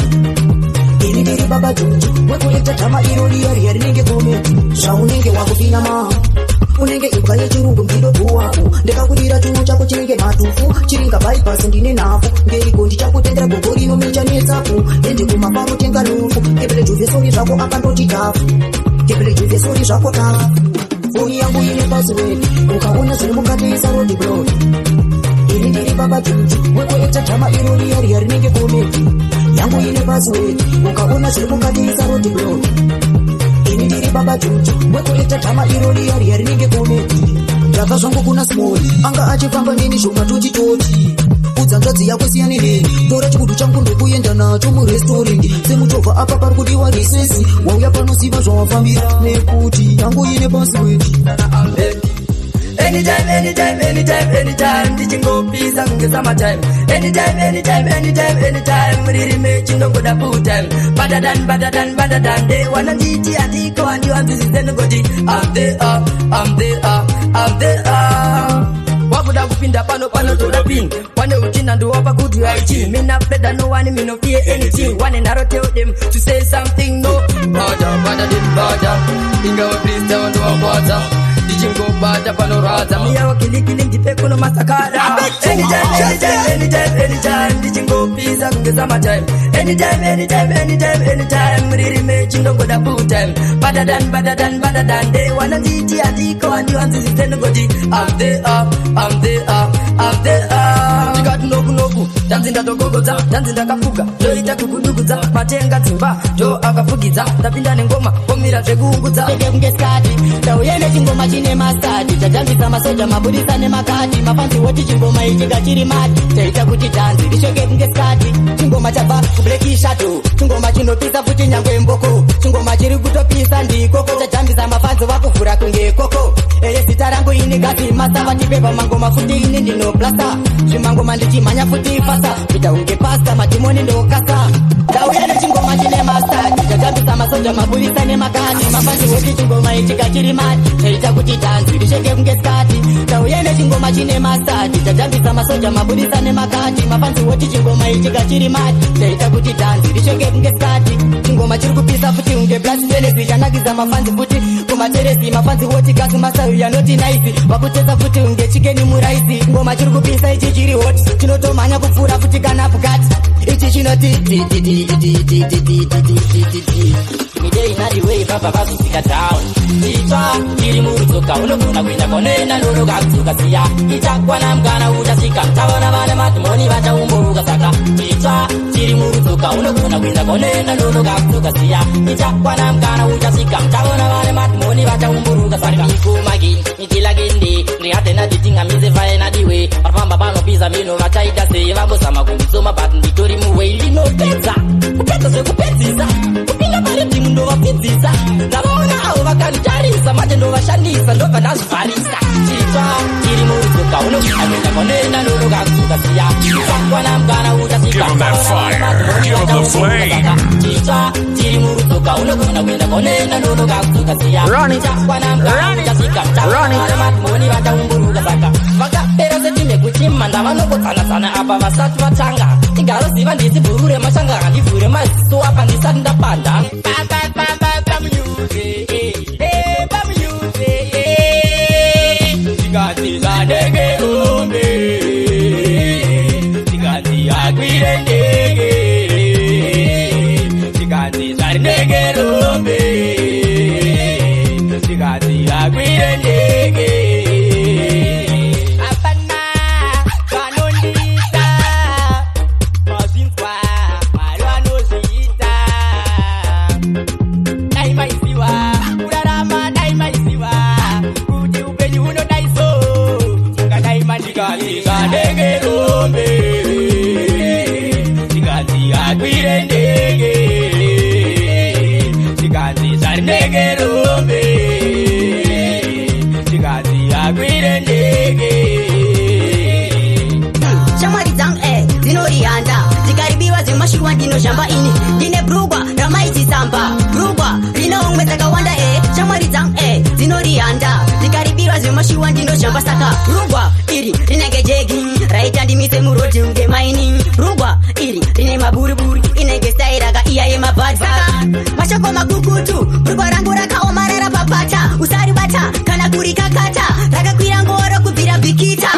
ini ndiri baba juju wekuita dhama iro riya rinenge komedi zvaunenge wakufinama unenge ibwa yechirungu ndidobu wako ndikakudira chunhu chako chinenge matufu chiringa bypass ndine nhafu ngeriko ndichakutendera gogo rinomecha netsafu ende kumafaro tenga nufu kepelejuvesori zvako akandoti tafu kepelejuvesori zvako tafu foni yangu ine password ukaona zviri mukatiisa rodiblo ini ndiri baba juju wekuita dhama iro riya rinenge komedi yangu ine password ukaona zviri mukatiisa rodiblo ini ndiri baba juju wekuita dhama iro riya rinenge komedi ndaka zvangu kuna small anga achifamba neni zvoma tochitoti udzanzvadzi yako siyani neni tora chikudu changu ndokuenda nacho murestorendi semuchovha apa pari kudiwa risesi wauya panoziva zvawafambira nekuti yangu ine pasiwedi Anytime, anytime, anytime, anytime, ndichingopisa kunge summertime. Anytime, anytime, anytime, anytime, riri mechi ndongoda full time. Better than, they wanna nditi andiko and you and this is the nobody. I'm there. Wakuda kupinda pano to the pin. Wane uchina ndo wapa good hygiene. Me not better no one, me no fear anything. One and I tell them to say something no. Bada. Inga wa please tell to a water. Dichingo bada panoraza. Miya wa kilikili ndipe kuno masakara. Anytime, dichingo pisa kunge summertime. Anytime, riri mechi ndongoda full time. Better than, they wanna nditi andiko and you and this is the nobody. I'm there. Tikati noku tanzinda togogodza tanzinda kafuga toita kukudugudza matenga dzimba to akafugidza tapinda nengoma komira zvekuungudza teke kunge skati tauyene chingoma chine mastadi tajambisa masoja mabudisa nemakati mafanzi woti chingoma ichi ngachiri mati taita kuti tanzi risheke kunge skati chingoma chabva kubleki shadow chingoma chinopisa futi nyangwe mboko chingoma chiri kutopisa ndikoko tajambisa mafanzi vakuvhura kunge koko eye zita rangu ini gasi masava tipepa mangoma futi ini ndinoplasa zvimangoma ndichimhanya futi fasa kuita unge pasta madhimoni ndokasa tauyene chingoma chine mastadi tajambisa masoja mabudisa nemakati mafanzi woti chingoma ichi ngachiri mati taita kuti tanzi risheke kunge skati tauyene chingoma chine mastadi tajambisa masoja mabudisa nemakati mafanzi woti chingoma ichi ngachiri mati taita kuti tanzi risheke kunge skati chingoma chiri kupisa futi unge blasphemy chanakiza mafanzi futi kumateresi mafanzi woti gasi masawi yanoti naisi wakutesa futi unge chikeni muraisi ngoma chiri kupisa ichi chiri hot chinotomhanya kupfuura futi kana bukati ichi chinoti midei nadiwei baba vazusika down ichwa chiri murudzoka unogona kuenda konena ndorokadzoka siya ichakwana mgana uchasvika taona vane madhimoni vachaumburuka saka ichwa chiri murudzoka unogona kuenda konena ndorokadzoka siya ichakwana mgana uchasvika taona vane madhimoni vachaumburuka saka ikumagi itilagindi ndihatena titingamize vaenadiwe paripamba panopisa mino vachaita sei vambozama kundisoma but nditori muwei ndinopedza kupedza zvekupedzisa kupinda mari timu ndovapedzisa ndavaona avo vakanitarisa manje ndovashandisa ndobva ndazvivharisa chitsva chiri murudzoka unogona kuenda konena ndorokadzoka siya ichakwana mgana uchasvika chitsva chiri murudzoka unogona kuenda konena ndorokadzoka siya ichakwana mgana uchasvika taana madhimoni vachaumburuka saka vakapera setime kuchima ndavanongodzana-dzana apa vasati vatanga tingaroziva ndisi bhuru remashanga handivhure maziso apa ndisati ndapanda tikati zvanenge rumbe tikati akwire ndege tikati zvarinenge rumbe tikati akwire ndege apana vanondita mazvinzwa mwari vanozviita dai maiziva kurarama dai maiziva kuti upenyu hunodai so tingadai mandikati zvanenge rombe tikati akwire ndege tikati zvarinenge rombe tikati akwire ndege shamwari dzangu dzinorihanda tikaribiwa zvemashuwa ndinozhamba ini ndine brugwa ramaichisamba brugwa rine umwe dzakawanda shamwari dzangu dzinorihanda tikaribiwa zvemashuwa ndinozhamba saka brugwa iri rinenge jegi raita ndimise murodhi unge maini brugwa iri rine maburiburi inenge stairaka iya yemabhadha mashoko makukutu brugwa rangu rakaomarara papata usaribata kana kurikakata rakakwira ngoro kubvira bhikita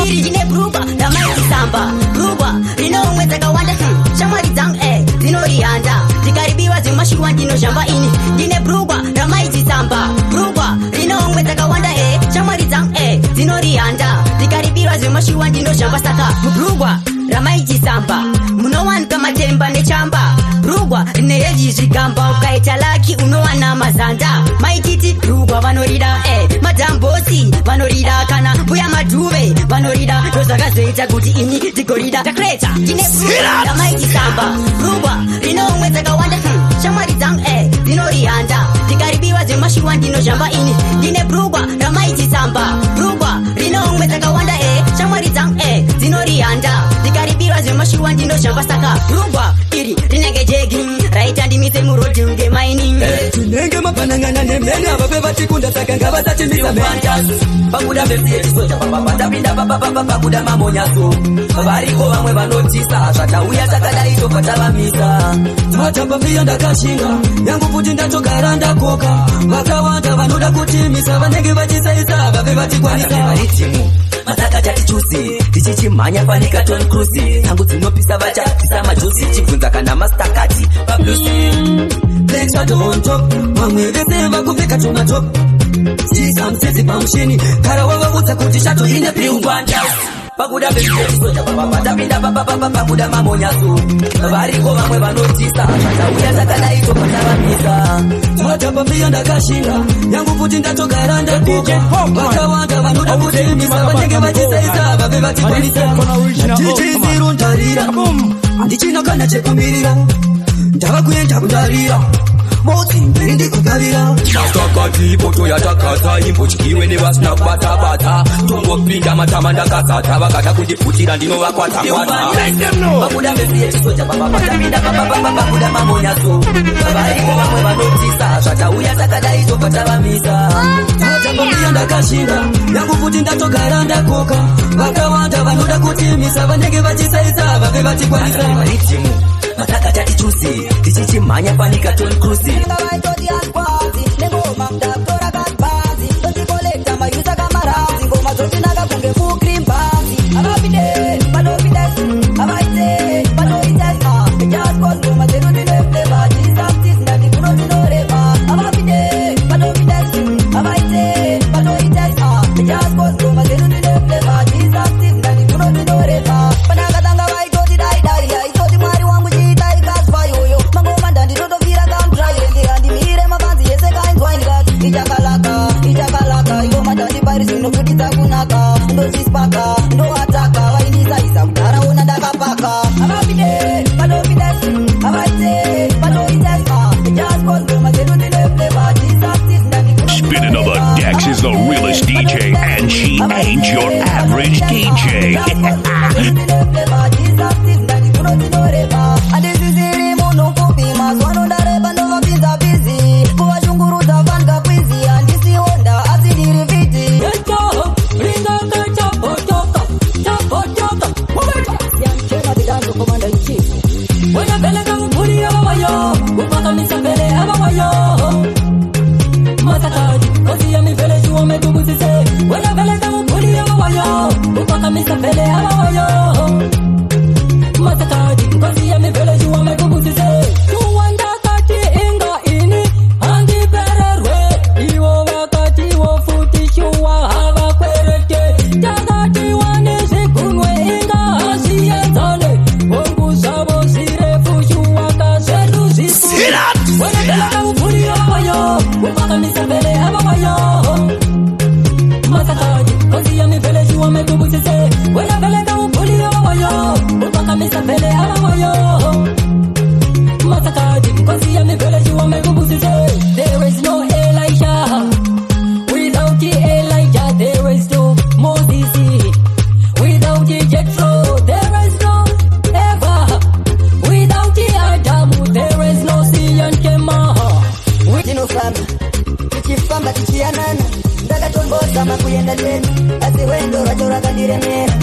iri rine brugwa ramaichisamba brugwa rine umwe dzakawanda shamwari dzangu dzinorihanda tikaribiwa zvemashuwa ndinozhamba ini ndine brugwa ramaichisamba brugwa rine umwe dzakawanda shamwari dzangu dzinorihanda tikaribiwa zvemashuwa ndinozhamba saka mubrugwa ramaichisamba munowanika matemba nechamba brugwa rine heji zvigamba ukaita laki unowana mazanda maikiti rugwa vanorida madhambosi vanorida kana mbuya madhuve vanorida ndozvakazoita kuti ini ndigorida takreta ndine rugwa maikisamba rugwa rinomwe dzakawanda shamwari dzangu dzinorihanda ndikaribiwa dzemashiwa ndinozhamba ini ndine rugwa ramaitisamba rugwa rinomwe dzakawanda shamwari dzangu dzinorihanda ndikaribiwa dzemashiwa ndinozhamba saka rugwa iri rinenge jegi raita ndimise murodhi ngemaini tinenge mapanangana nemene ava pevatikunda saka ngavasatimisa manja pakuda vesiyetisoja papapatapinda pakuda mamonyaso variko vamwe vanotisa zvatauya takadai tobva tavamisa dzatamba mbiya ndakashinga yangu kuti ndatogara ndakoka vakawanda vanoda kutimisa vanenge vachisaisa vave vatikwanisa varitimu matakatatichuzi tichichimhanya fanika Tom Cruise tangu dzinopisa vachapisa majusi chibvunza kana mastakati pablusi Legs are on top mamwe vese vakupfeka tumatop sisamsezi pamushini kara wavavudza kuti shato ine piungwanda pakuda vesiyetisoja papapatapinda pakuda mamonyaso variko vamwe vanotisa zvatauya takadai topatavamisa dzatamba mbiya ndakashinga yangu kuti ndatogara ndakoka vakawanda vanoda kutimisa vanenge vachisaisa vave vatikwanisa tichisiru ndarira handichina kana chekumirira ndava kuenda kundarira moti mberi ndikugavira takati poto yatakata imbotyiwe nevasina kubatabata tongopinda matama ndakazata vakada kundiputira ndinovakwatakwata pakuda vesiyetisoja papapatapinda pakuda mamonyaso variko vamwe vanotisa zvatauya takadai tobva tavamisa tatambambiya ndakashinga yangu kuti ndatogara ndakoka vakawanda vanoda kutimisa vanenge vachisaisa vave vatikwanisa varitimu matakatatichuzi tichichimhanya fanika Tom Cruise Spinning on the decks is the realest DJ, and she ain't your average DJ. There is no Elijah without the Elijah. There is no Moses without the Jethro. There is no Eva without the Adam. There is no Sion Kema. Tichifamba tichiyanana ndakatongoza makuyenda leni asi wendo racho rakandiremera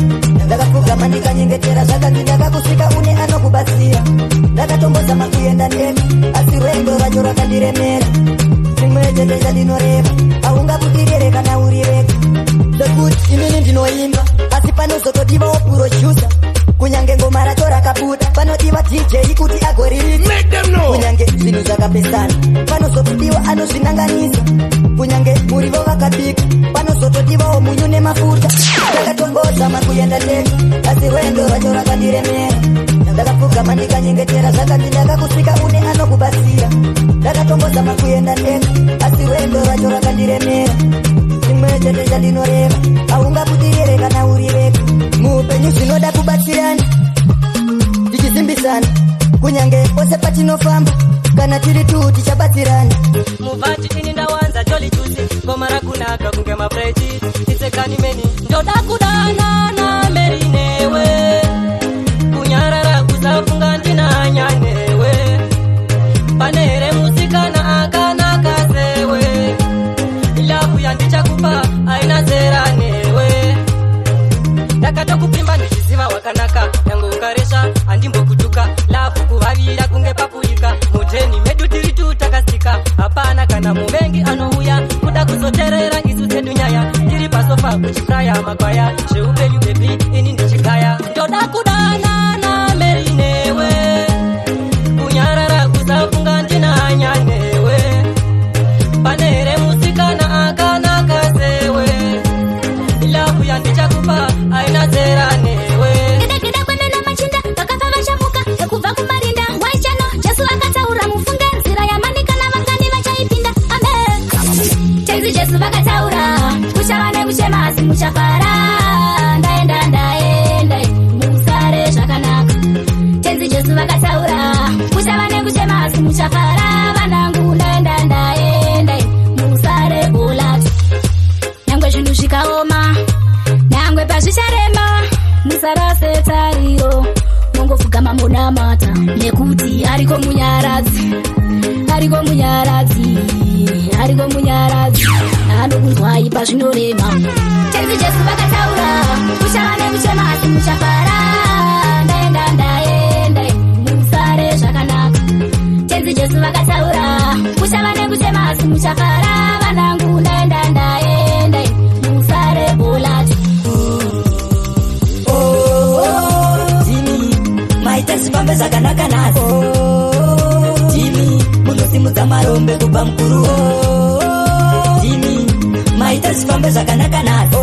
ndakapfugama ndikanyengetera zvakati ndakakusvika une anokubatsira ndakatongoza makuyenda leni asi wendo racho rakandiremera chimwe chete chandinoreva haungabudirire kana uri wega zvokuti inini ndinoimba asi panozotodivawo purochusa kunyange ngoma racho rakabuda panodiwa DJ kuti agoririri kunyange zvinhu zvakapesana panozobudiwa anozvinanganisa kunyange murivo vakabika panozotodivawo munyu nemafuta ndakatongoza makuyenda leni asi wendo racho rakandiremera ndakapfugama ndikanyenge kunyengetera zvakanzi ndakakusika une anokubatsira ndakatombozama kuenda ndega asi rwendo rwacho rwakandiremera chimwe chete chandinoreva haungabudirire kana uri vega muupenyu zvinoda kubatsirana tichisimbisana kunyange pose patinofamba kana tiri tu tichabatsirana muvhaji ini ndawanza joli juzi ngoma rakunaka kunge mabreji titsekani meni ndoda kudanana meri newe kunyarara kusafunga ndinanya newe panere musikana akanaka sewe ilavu yandichakupa aina zera newe ndakatokupimba ndichiziva wakanaka yangu ukaresha andimbokutuka lavu kuvavira kunge papurika mujeni medu tiri tu takasika hapana kana muvengi anouya kuda kuzoterera isu zedu nyaya tiri pasofa kuchipraya makwaya zveupenyu bebi ini ndichigaya ndoda kudanana meri newe kunyarara kusafunga ndinanya newe panere musikana akanaka sewe ilavu yandichakupa aina zera newe Gida kwemena machinda vakafa vachamuka kubva kumarinda waichano Jesu akataura mufunge nzira yamanika navangani vachaipinda amen tenzi Jesu vakataura kuchava nekuchema asi muchafara ndaenda musare zvakanaka tenzi Jesu vakataura kuchava nekuchema asi muchafara vanangu ndaenda musare bulati nyangwe zvinhu zvikaoma nyangwe pazvicharema musarase tariro mongopfugama munamata nekuti ariko munyaradzi anokunzwai pazvinorema tenzi Jesu vakataura kuchava nekuchema asi muchafara ndaenda musare zvakanaka tenzi Jesu vakataura kuchava nekuchema asi muchafara vanangu ndaenda musare bulati maita zvifambe zvakanaka nhasi timi munosimudza marombe kubva mukuru timi maita zvifambe zvakanaka nhasi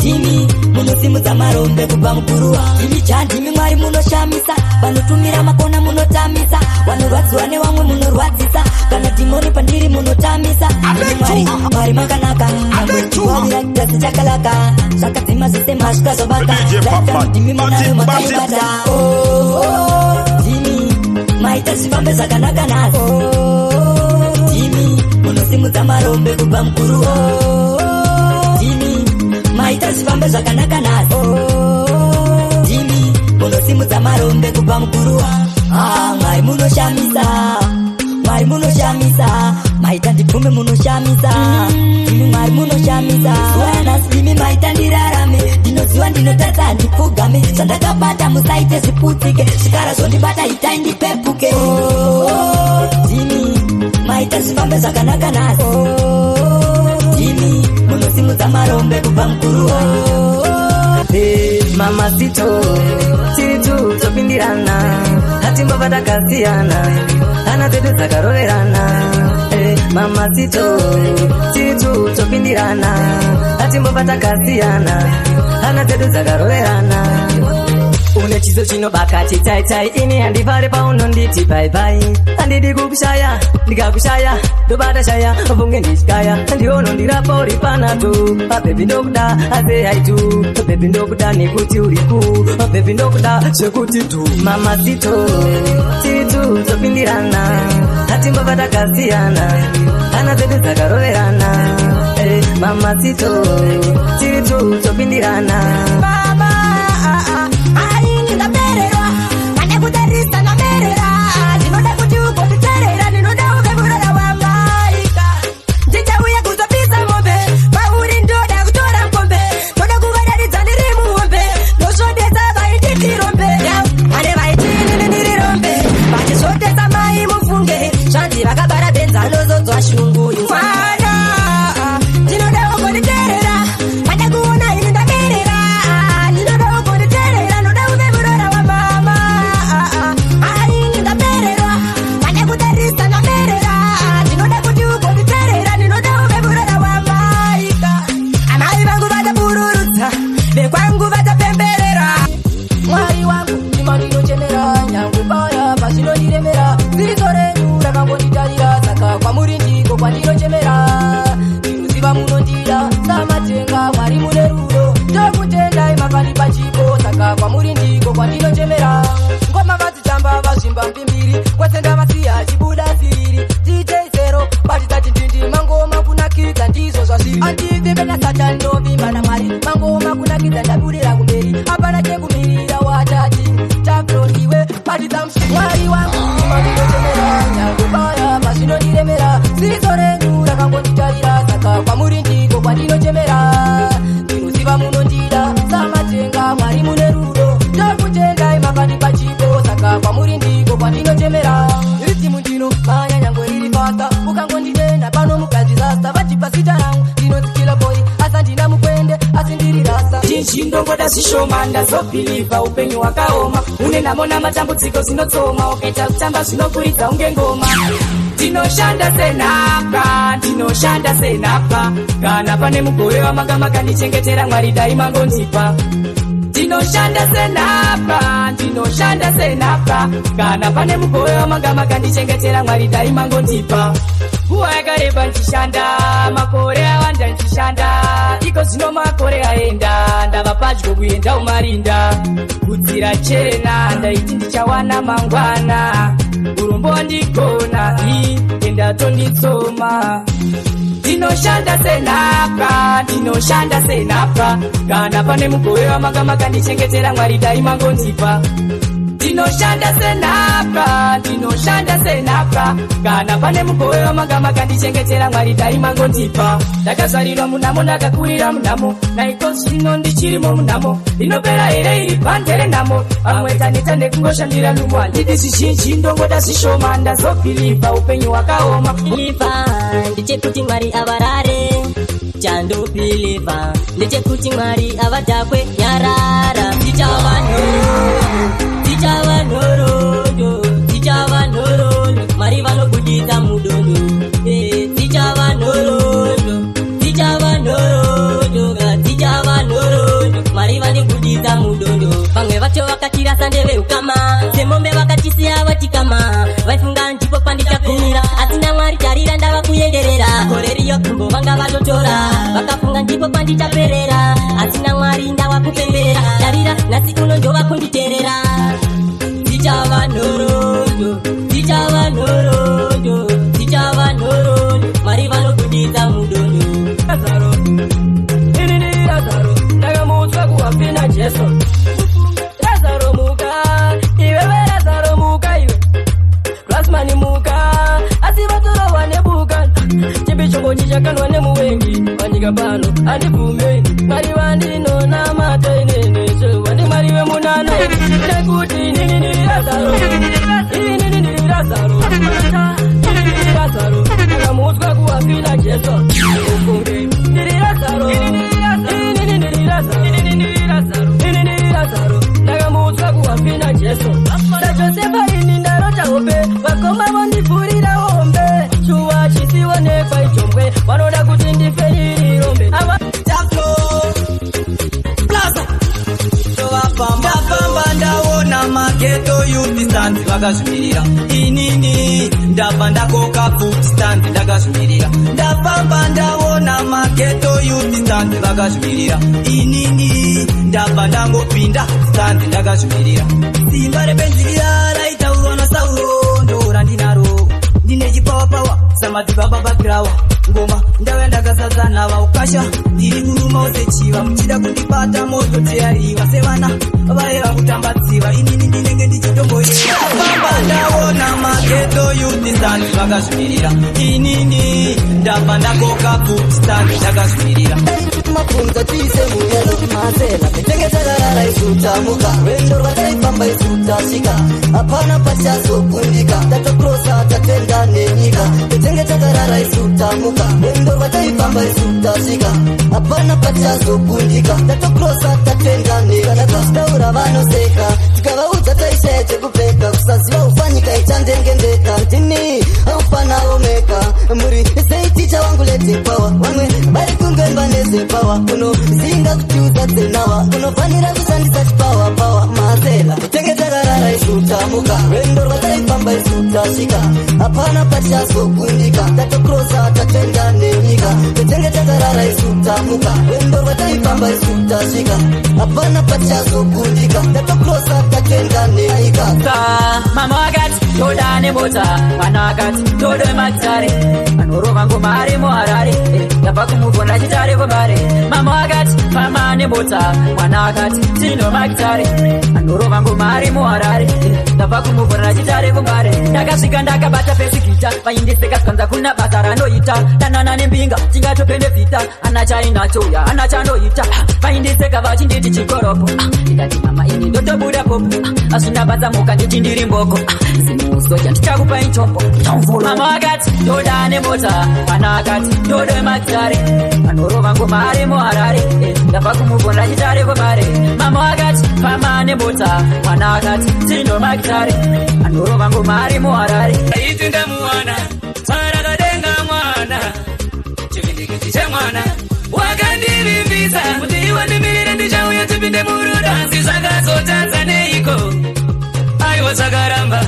timi munosimudza marombe kubva mukuru timi jandimi mwari munoshamisa vanotumira makona munotamisa vanorwadziwa nevamwe munorwadzisa kana dhimoni pandiri munotamisa mwari makanaka amwetiwavira gasi chakalaka zvakadzima zvese masvika zvavaka dimi munayo makaibata dimi maita zvifambe zvakanaka nhasi dimi munosimudza marombe kubva mukuru dimi maita zvifambe zvakanaka nhasi dimi munosimudza marombe kubva mukuru mwari munoshamisa maita ndipfume munoshamisa imi mwari munoshamisa zuvanasi imi maita ndirarame ndinoziva ndinotadza ndipfugame zvandakabata musaite zviputsike zvikara zvondibata itai ndipepuke dimi maita zvifambe zvakanaka nhasi dimi munosimudza marombe kubva mukuru mamasito tiri tu topindirana hatimbova takasiyana hana dzedu dzakaroverana mamasito tiri tu topindirana hatimbova takasiyana hana dzedu dzakaroverana une chiso chinobaka chitsaitsai ini handifare paunonditi baibai handidi kukushaya ndikakushaya ndobata shaya vunge ndichikaya ndionondirapa uri panato abhebi ndokuda azehaitu abhebi ndokuda nekuti uriku abhebi ndokuda zvekuti tu mamasito tiri tu topindirana hatimbova takasiyana hana dzedu dzakaroverana mamasito tiri tu topindirana kutarisa na merera ndinoda kuti ugonditerera ndinoda uvekurara wamaika ndichauya kuzopisa mombe pauri ndoda kutora nkombe ndoda kuvadaridza ndiri muhombe ndozvodesa vaititirombe ane vaitini ndirirombe vachizvodesa mai mufunge zvanzi vakabara benza nozodzwa shungu mwana ndinoda ugonditerera vada kuona ini ndamerera ndinoda mpimbiri kwetsenda masiya chibuda siriri DJ Zero batitati ndindi mangoma kunakidza ndizo zvasiri andivembena sata ndovimba namwari mangoma kunakidza ndabudira kumberi apana chekumirira watati takroniwe batidza mwari wangu mandinotemera nyangobaya mazvinondiremera ziso renyu rakangonditarira saka kwamuri ndiko kwandinochemera ndinoziva munondida samatenga mwari mune rudo ndokutendai makandipa chipo saka kwamuri ndiko kwandinochemera ritimu ndino manya nyangwe riri fasta ukangonditenda pano mukadzizasta vachipa zita rangu ndinotsikila boyi asa ndina mukwende asi ndiri rasta ndinongoda zvishoma ndazobhilivha upenyu hwakaoma une namona matambudziko zvinotsoma ukaita kutamba zvinokuridza unge ngoma ndinoshanda senhapwa kana pane mugove wamanga makandichengetera mwari dai mangondipa ndinoshanda senhapwa kana pane mugove wamanga makandichengetera mwari dai mangondipa nguva yakareba ndichishanda makore awanda ndichishanda iko zvino makore aenda ndava padyo kuenda umarinda kudzira chena ndaiti ndichawana mangwana urombo wandigona endatonditsoma ndinoshanda senhapwa kana pane mugove wamanga makandichengetera mwari dai mangondipa ndinoshanda senhapwa kana pane mugove wamanga makandichengetera mwari dai mangondipa ndakazvarirwa munhamo ndakakurira munhamo naiko zvino ndichirimo munhamo inopera here iri bhande renhamo vamwe taneta nekungoshandira lumo handidi zvizhinji ndongoda zvishoma ndazobhilivha upenyu hwakaoma ndechekuti mwari avarare chandobhilivha ndechekuti mwari avadhakwe nyarara ndichava nhoroondo mwari vanobudisa mudondo dzichava nhoroondo mwari vanobudisa mudondo vamwe vacho vakatirasa ndeveukama semombe vakatisiya vatikama vaifunga ndipo pandichagumira asina mwari tarira ndava kuyenderera gore riyo kumbo vanga vatotora vakafunga ndipo pandichaperera asina mwari ndava kupemberera tarira nhasi uno ndova kunditerera dzichava nhoroondo mwari vanobudisa mudondo Lazaro ndakamutsva kuhafina Jesu Lazaro muka iwewe Lazaro muka iwe Rasmani muka asi vatorowa nebuka chipi chongochi chakanwa nemuwengi wandika pano andibvumeni mwari vandinona mata ineneso wandi mwari wemunana nekuti inini ndiri Lazaro ndakamutsva kuhafina Jesu ufunge ndiri Lazaro ndakamutsva kuhafina Jesu sajosepa ini ndarota hope vakoma vondivhurira hombe shuwa chisionekwa ichombwe vanoda kuti ndiferiri rombe ndafamba ndaona mageto youth stand vakazvimirira inini ndabva ndakoka food stand ndakazvimirira ndafamba ndaona mageto youth stand vakazvimirira inini ndabva ndangopinda stand ndakazvimirira simba repenzira raitaurwa nasauro ndora ndinaro ndine chipawapawa samadzibaba bakirawa ngoma ndauya ndakazadza nhava ukasha ndiri kuruma usechiva muchida kundibata mozoteyariwa sevana vareva kutambadziva inini ndinenge ndichitomboyefamba ndaona mageto youth stand vakazvimirira inini ndabva ndakoka food stand ndakazvimirira mabvunza tiise muyelo mazela petenge takarara isutamuka rwendo rwataifamba isutasvika hapana pachazokundika tatokrosa tatenda nenyika petenge takarara isutamuka rwendo rwataifamba isutasvika hapana pachazokundika tatokrosa tatenda nenyika ndakazvitaura vanoseka tikavaudza taishaye chekupfeka kusaziva ufanyika ichandengendeka ndini aufanaomeka muri seiticha wangu letepawa vamwe vari kungemba nezepawa unozinga kutiudza dzenawa unofanira kushandisa chipawa mazela tenge takarara isutamuka rwendo rwataifamba isutasvika hapana pachazokundika tatokrosa tatenda nenyika tenge takarara isutamuka rwendo rwataifamba isutasvika hapana pachazokundika tatokrosa tatenda nenyika mama wakati ndoda nemota mwana akati ndodo makitare anorova ngoma ari muharare ndabva kumuvhona chitare kwemare mama akati fama nemota mwana akati tino makitare anorova ngoma ari muharare ndabva kumuvhona chitare kwemare ndakasvika ndakabata pesigita vaindisekakanza kuna basa ranoita danana nembinga tingatopende vita ana chainachoya ana chanoita vaindiseka vachinditi chikoropo ndikati mama ini ndotobuda popo asina basa muka nditi ndiri mboko simusoja ndichakupa ichombo mama akati ndoda nemota mwana akati ndodo makitare anorova ngoma ari muharare ndabva kumuvhona chitare kwemare mama akati fama nemota mwana akati tino makitare anorova ngoma ari muharare aiti ndamuwana sarakadenga mwana chivindikiti chemwana wakandivimbisa kuti iwe ndimirire ndichauya tipinde murudanzi zvakazotadza neiko aiwa zvakaramba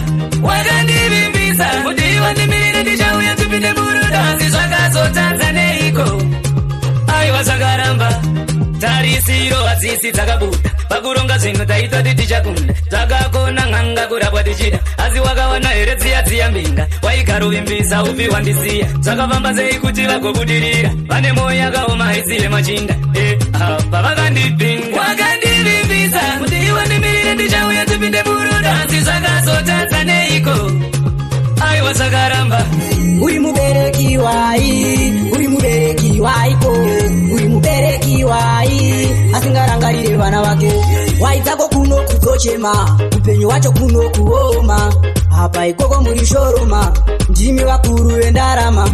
wakandivimbisa kuti iwe ndimirire ndichauya tipinde murudanzi zvakazotadza neiko aiwa zvakaramba tarisiro hadzisi dzakabuda pakuronga zvinhu taitoti tichakunda takakona n'anga kurapwa tichida asi wakawana here dziya mbinga waikarovimbisa upi wandisiya zvakafamba sei kuti vagobudirira vane moyo yakaoma haisiye machinda pavakandipinga wakandivimbisa kuti iwe ndimirire ndichauya tipinde murudanzi zvakazotadza neiko aiwa zvakaramba uri mubereki waiko uri mubereki wai asingarangarire vana vake waidzako kuno kuzochema upenyu wacho kuno kuoma apa ikoko muri shoroma ndimi vakuru vendarama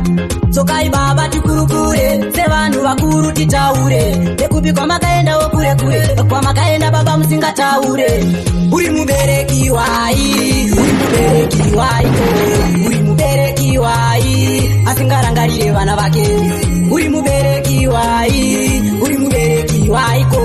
tsokai baba tikurukure sevanhu vakuru titaure nekupi kwamakaendawo kure kure kwamakaenda baba musingataure uri mubereki waiko uri mubereki wai asingarangarire vana vake uri mubereki waiko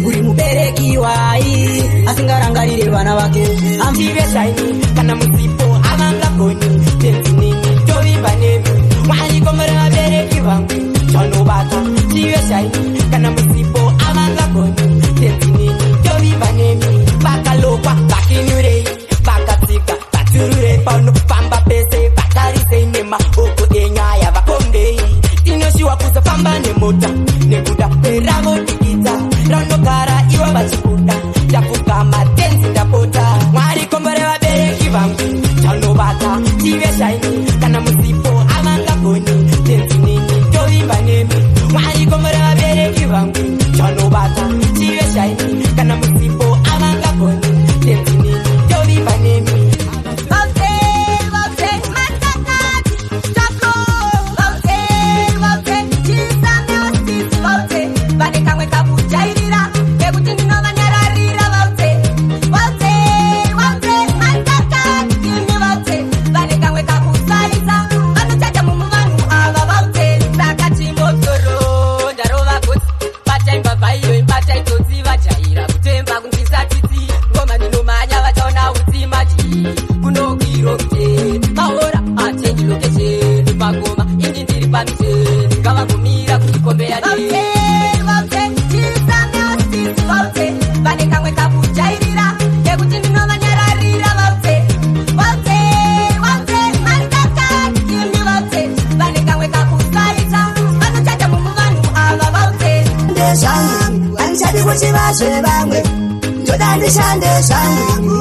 uri mubereki wai asingarangarire vana vake amtive shaini kana musipo amangagoni tenzinini tovimba nemi mwaikomere vabereki vangu zvanovata tive shaini kana musipo amangagoni tenzinini tovimba nemi vakalokwa vakinyurei vakatsika vatururei panofamba pese vatarisei nemaoko enyaya vakondei tinoshiwa kuzofamba nemota nekuda kweravodikidza raunogara ivo vachikuda ndafuka matenzi ndapota mwari kombore vabereki vangu zvanovata tive shaini kana musipo amangagoni tenzinini tovimba nemi mwari kombore vabereki vangu zvanovata tive shaini kana musipo amangagoni tenzinini tovimba nemi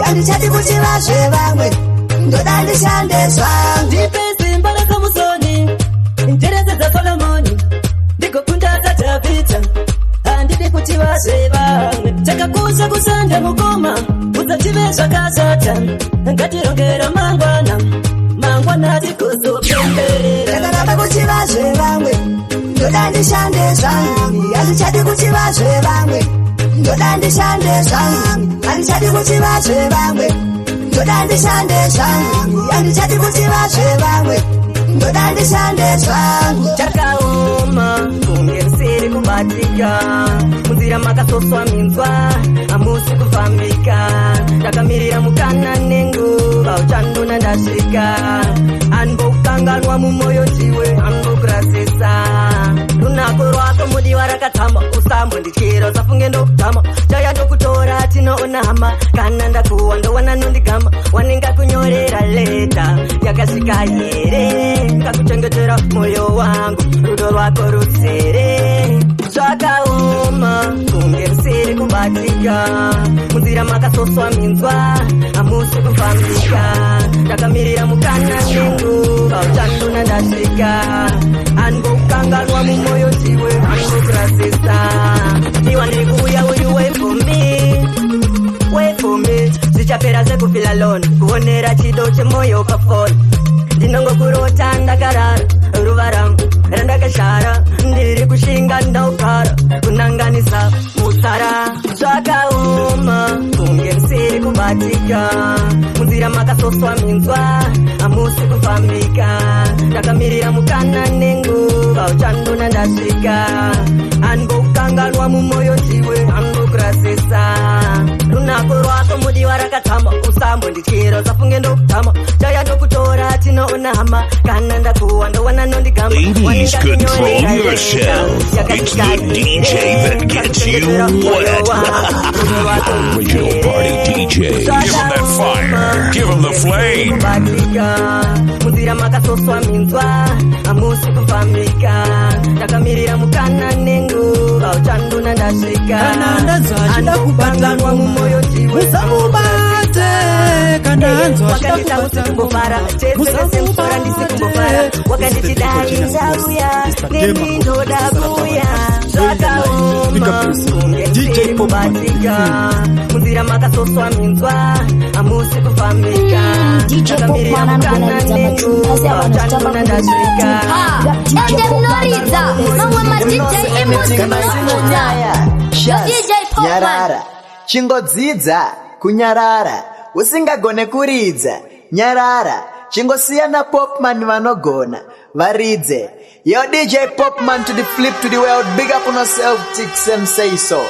Andichati kuti vazve vamwe ndoda ndishande zvangu ndipese mbaraka musoni njerese dzasolomoni ndigokunda dzadhavhidza handidi kuti vazve vamwe takakosha kushanda mukoma usative zvakashata ngatirongera mangwana tikuzopemberera takaramba kuti vazve vamwe ndoda ndishande zvangu andichati kuti vazve vamwe ndoda ndishande zvangu andichati kuti vazve vamwe ndoda ndishande zvangu andichati kuti vazve vamwe ndoda ndishande zvangu takaoma kunge risiri kubatika munzira makasoswa minzwa hamusi kufambika ndakamirira mukana nenguva uchandona ndasvika anbokanganwa mumwoyo ndiwe anbokurasisa runako rwako mudiwa rakatama usambondityira usafunge ndokutama chaya ndokutora tinoona hama kana ndakuwa ndowana nondigama wanenga kunyorera le nguta yakasvika here kakuchengetera moyo wangu rudo rwako rusere zvakaoma kunge musiri kubatika munzira makasoswa minzwa hamusi kufambika ndakamirira mukana nenguva uchandona ndasvika angokanganwa mumwoyo chiwe angokurasisa iwa ndiri kuuya uyu wait for me zvichapera sekufila lone kuonera chido chemoyo pafoni ndinongokurota ndakarara ruva rangu randakashara ndiri kushinga ndaukara kunanganisa mutsara zvakaoma kunge musiri kubatika munzira makasoswa minzwa hamusi kufambika ndakamirira mukana nenguva uchandona ndasvika angokanganwa mumwoyo chiwe angokurasisa runako rwako mudiwa rakatama usambo ndichiro zafunge ndokutama chaya ndokutora tinoona hama kana ndakuwa ndowana nondigamba Ladies, control yourself. It's the DJ that gets you wet. Original party DJ. Give him that fire. Give him the flame. munzira makasoswa minzwa hamusi kufambika ndakamirira mukana nenguva uchandona ndasvika kana ndanzwa achida kubatanwa mumwoyo chiwe musamubate kana anzwa achida kumbofara tesesemsora ndisi kumbofara wakandichidai ndauya nendindoda kuya zvakaoma kunge kubatika munzira makasoswa minzwa hamusi kufambika ndakamirira mukana nenguva uchandona ndasvika endemnoridza mamwe madj nyarara chingodzidza kunyarara usingagone kuridza nyarara chingosiyana Popman vanogona varidze. Yo DJ Popman to the flip to the world, big up on yourself, Tix and say so.